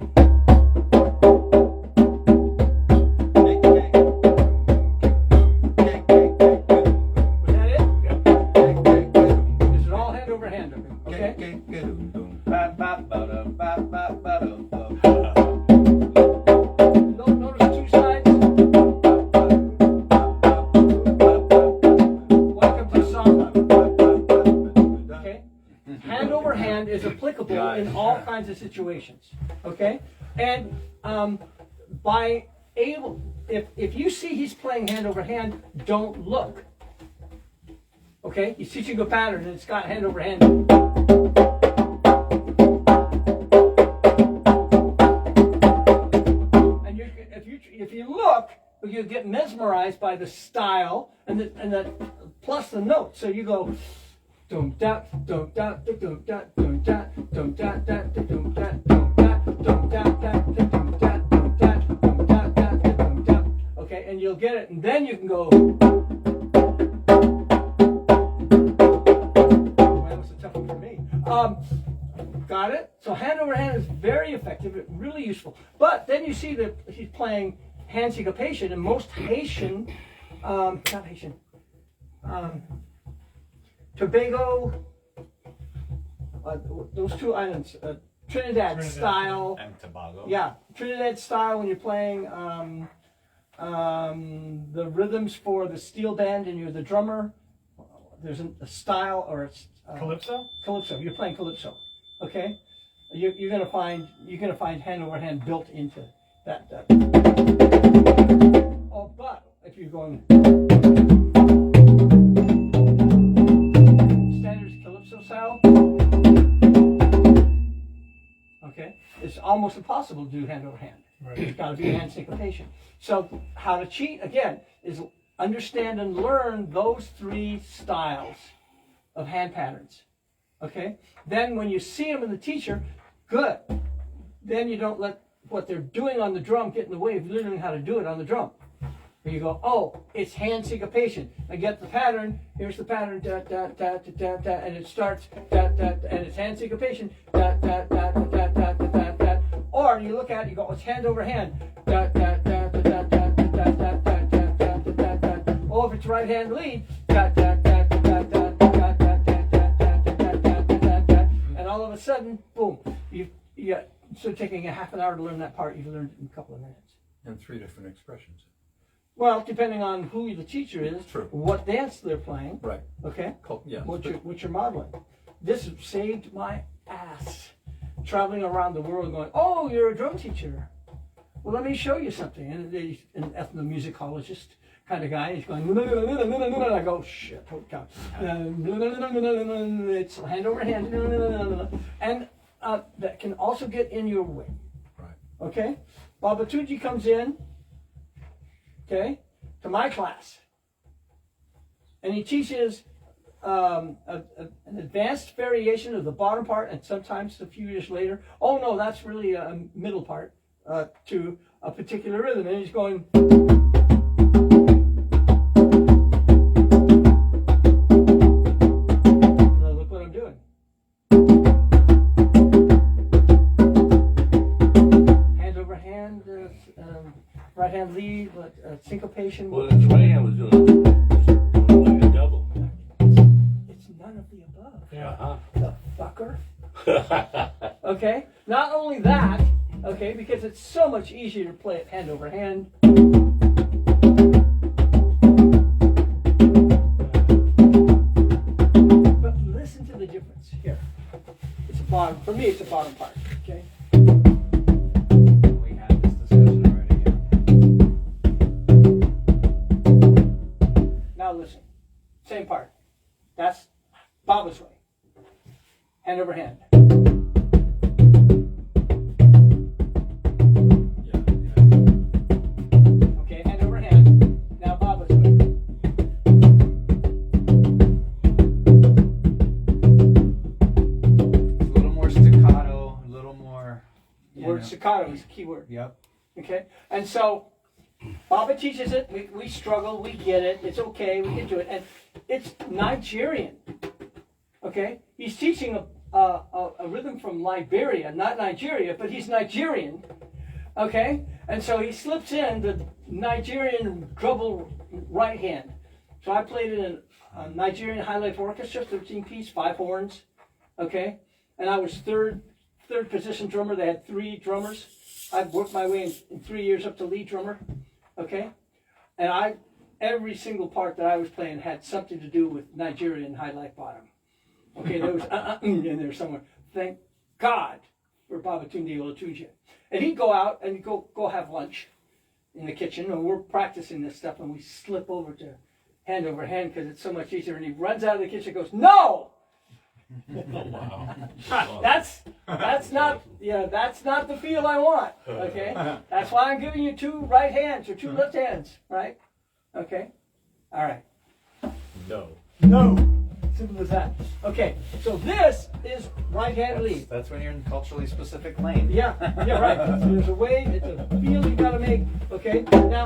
kinds of situations. Okay, and if you see he's playing hand over hand, don't look. Okay, he's teaching a pattern and it's got hand over hand. And if you look, you get mesmerized by the style and the plus the note. So you go dum da dum da dum da dum da dum da da dum da dum da dum da da dum da dum da dum da da dum da. Okay, and you'll get it, and then you can go. Well, that was a tough one for me. Got it? So hand over hand is very effective, really useful. But then you see that he's playing hand syncopation, and most Haitian, not Haitian, Tobago, those two islands, Trinidad style. And Tobago. Yeah, Trinidad style when you're playing the rhythms for the steel band and you're the drummer. There's a style or it's Calypso? Calypso. You're playing calypso, okay? You're gonna find hand over hand built into that. Oh, but if you're going standard calypso style, okay, it's almost impossible to do hand over hand. Right. It's got to be hand syncopation. So how to cheat again is understand and learn those three styles of hand patterns. Okay. Then when you see them in the teacher, good. Then you don't let what they're doing on the drum get in the way of learning how to do it on the drum. And you go, oh, it's hand syncopation. I get the pattern. Here's the pattern. Da da da da da da, and it starts da da, and it's hand syncopation. Da da da da da da da da. Or you look at it, you go, it's hand over hand. Da da da da da da da da da da da da da. Or if it's right hand lead, da da da da da da da da da da da da. And all of a sudden, boom, you instead of taking a half an hour to learn that part, you've learned it in a couple of minutes. And 3 different expressions. Well, depending on who the teacher is, True. what dance they're playing, Right. okay, Yeah. what you're modeling. This saved my ass traveling around the world going, oh, you're a drum teacher. Well, let me show you something. And an ethnomusicologist kind of guy, he's going, and I go, shit, holy cow. It's hand over hand. And that can also get in your way. Right. Okay? Babatuji comes in, okay, to my class. And he teaches an advanced variation of the bottom part, and sometimes a few years later, oh no, that's really a middle part to a particular rhythm. And he's going. Now look what I'm doing. Hand over hand, right hand lead, syncopation. Well, that's right hand was doing like a double. It's none of the above. Yeah. The fucker. Okay? Not only that, okay, because it's so much easier to play it hand over hand. But listen to the difference here. It's a bottom, for me it's a bottom part, okay? We had this discussion already. Now listen. Same part. That's Baba's way. Hand over hand. Okay, hand over hand. Now Baba's way. A little more staccato, a little more. Word staccato is a key word. Yep. Okay? And so Baba teaches it, we struggle, we get it, it's okay, we can do it. And it's Nigerian. Okay? He's teaching a rhythm from Liberia, not Nigeria, but he's Nigerian. Okay? And so he slips in the Nigerian double right hand. So I played in a Nigerian high life orchestra, 13-piece, 5 horns. Okay? And I was third position drummer. They had 3 drummers. I've worked my way in 3 years up to lead drummer. Okay? And every single part that I was playing had something to do with Nigerian high life bottom. Okay, there was in there somewhere. Thank God for Babatunde Olatunji. And he'd go out and go have lunch in the kitchen, and we're practicing this stuff, and we slip over to hand over hand because it's so much easier. And he runs out of the kitchen and goes, "No! That's not that's not the feel I want. Okay, that's why I'm giving you 2 right hands or 2 left hands, right? Okay, all right. No. Simple as that. Okay, so this is right hand lead. That's when you're in culturally specific lane. Yeah, right. So there's a way, it's a feel you gotta make. Okay, now.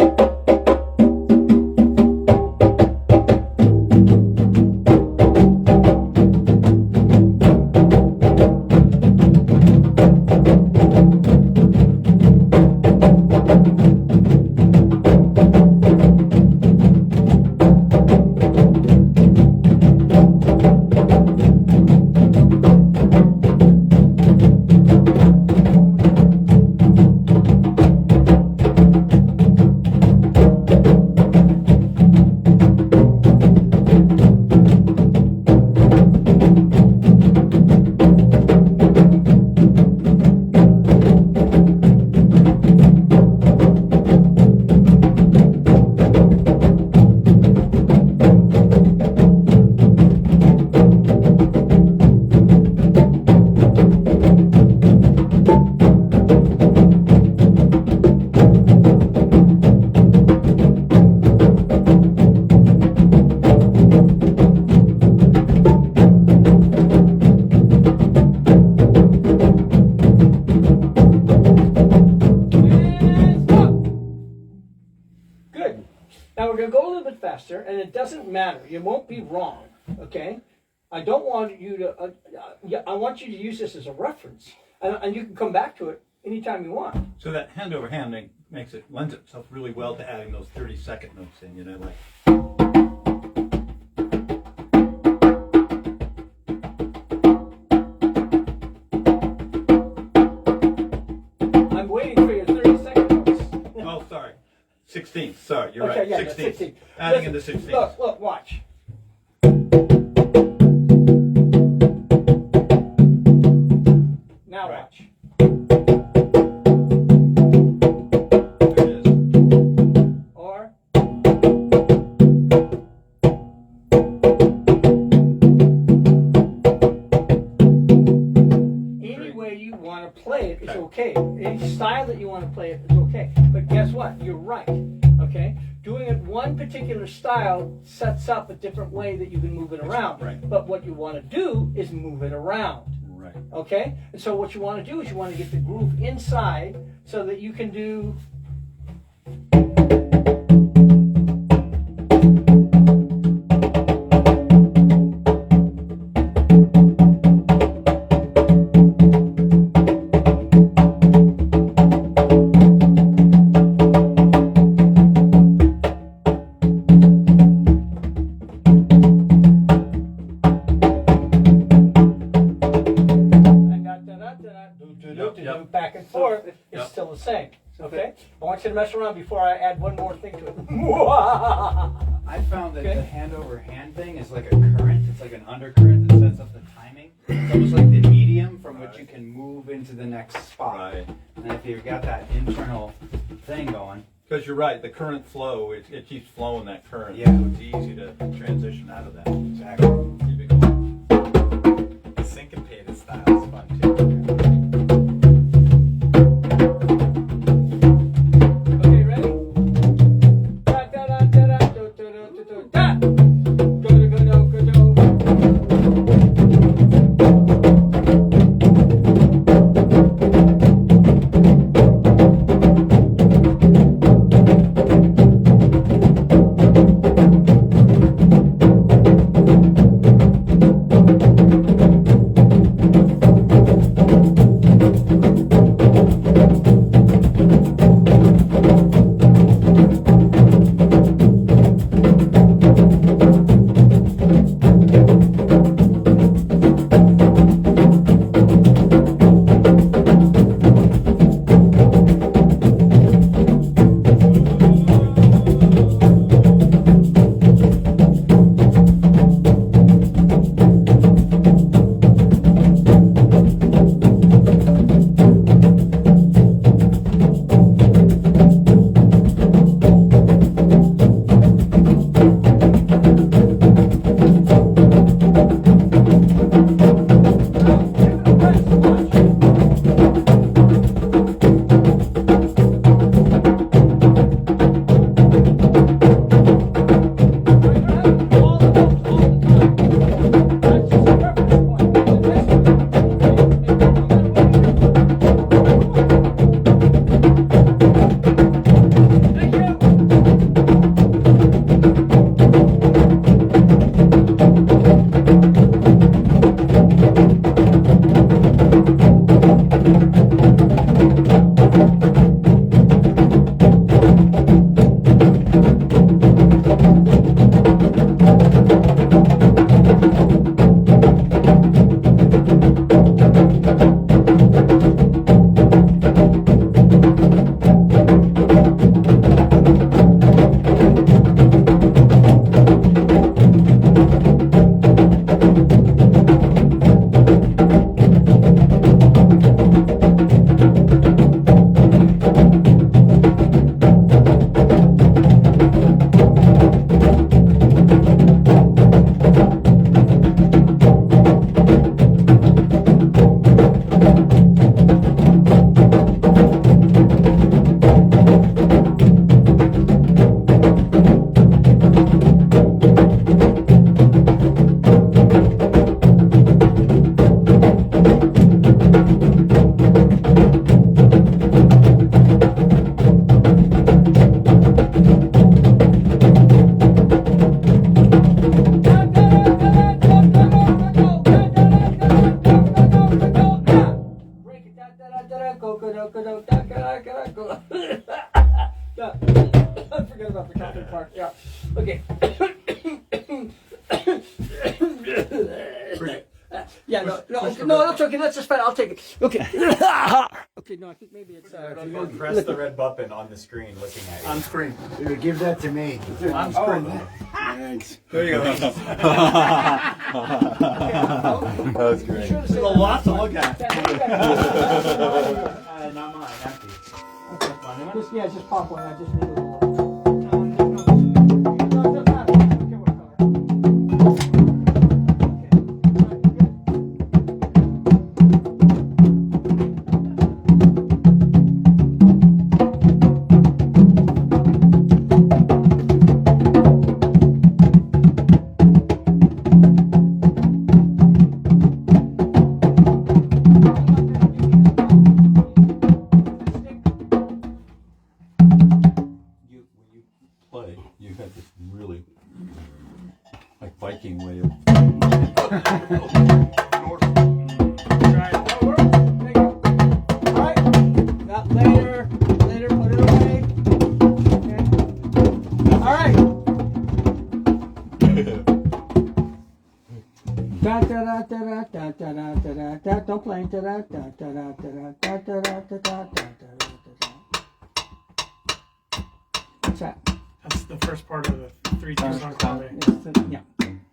And it doesn't matter. You won't be wrong. Okay. I don't want you to. I want you to use this as a reference, and you can come back to it anytime you want. So that hand over hand lends itself really well to adding those 30-second notes in. You know, like. I'm waiting for your 30-second notes. Oh, sorry. 16th. Sorry, you're okay, right. Yeah, 16th. 16. Adding Listen, into 16th. Look, watch. Now Right. watch. There it is. Or. Any way you want to play it is okay. Any style that you want to play it is okay. But guess what? You're right. Okay? Doing it one particular style sets up a different way that you can move it around. Right. But what you want to do is move it around. Right. Okay? And so what you want to do is you want to get the groove inside so that you can do. Back and forth, it's still the same. Okay? I want you to mess around before I add one more thing to it. I found that the hand over hand thing is like a current. It's like an undercurrent that sets up the timing. It's almost like the medium from which you can move into the next spot. Right. And if you've got that internal thing going. Because you're right, the current flow, it keeps flowing that current. Yeah. So it's easy to transition out of that. Exactly. Keep it going. The syncopated style is fun too. Okay, ready? Da da da da da do do do do da. Go do go do go do. no, that's okay. That's just fine. I'll take it. Okay. Okay, no, I think maybe it's. Press the red button on the screen looking at you. On screen. Here, give that to me. On screen. Thanks. There you go. That was great. There's a lot to look at. Not mine, empty. Just pop one. I just need a little. Play, you had this really like Viking way of Alright, not later, put it away. Okay. Alright. Da da da da da da da da da. Don't play. Da da da da da da da da da da da. What's that? That's the first part of the 3-2 song quality.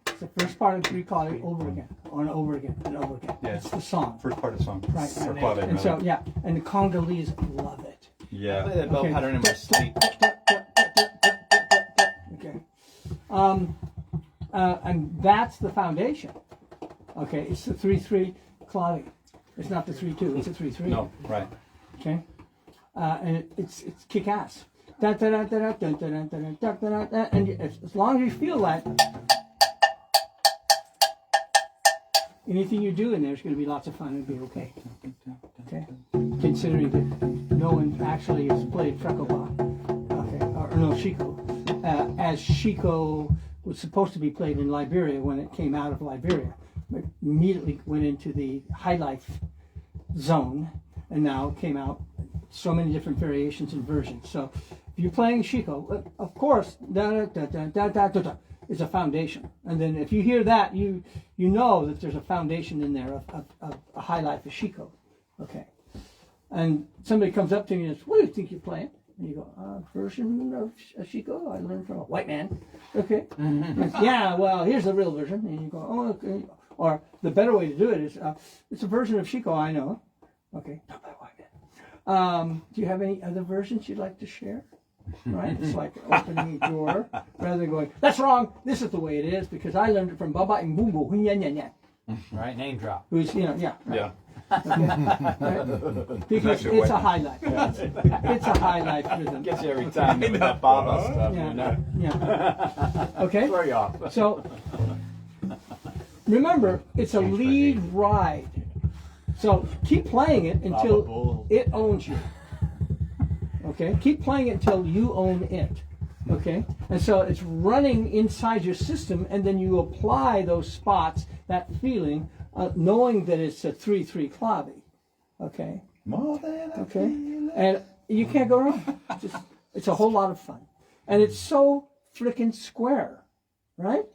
It's the first part of 3 quality over again, and over again, and over again. Yeah. It's the song. first part of the song. Right. Or clave, And so, yeah, and the Congolese love it. yeah. Play that bell Okay. pattern in my sleep. Okay. And that's the foundation. Okay, it's the 3-3 clave. It's not the 3-2. It's a 3-3. No, right. Okay. And it's kick ass. Da, da, da, da, da, da, da, da, da, da, da, and as long as you feel that, anything you do in there is going to be lots of fun. It'll be okay. Okay. Considering that no one actually has played Frecklebaugh, okay, or no Chico, as Chico was supposed to be played in Liberia when it came out of Liberia, but immediately went into the high life zone, and now came out so many different variations and versions. So if you're playing Chico, of course, da da da da da da da is a foundation, and then if you hear that, you know that there's a foundation in there of a high life of Chico. Okay, and somebody comes up to you and says, "What do you think you're playing?" And you go, "Version of Chico I learned from a white man." Okay, yeah, well, here's the real version, and you go, "Oh, okay." Or the better way to do it is, it's a version of Chico I know. Okay, not by white man. Do you have any other versions you'd like to share? Right? It's like opening a door rather than going, "That's wrong. This is the way it is because I learned it from Baba and Bumbo." Right, name drop. Who's, yeah. Right. Yeah. Okay. Right? Because it's a highlight. It's a highlight rhythm. Gets you every time with that Baba stuff, you know. Yeah. Okay. Throw you off. So remember, it's a lead ride. So keep playing it until it owns you. Okay? Keep playing it until you own it. Okay? And so it's running inside your system, and then you apply those spots, that feeling, knowing that it's a 3-3 clave. Okay? Okay? And you can't go wrong. It's a whole lot of fun. And it's so frickin' square. Right?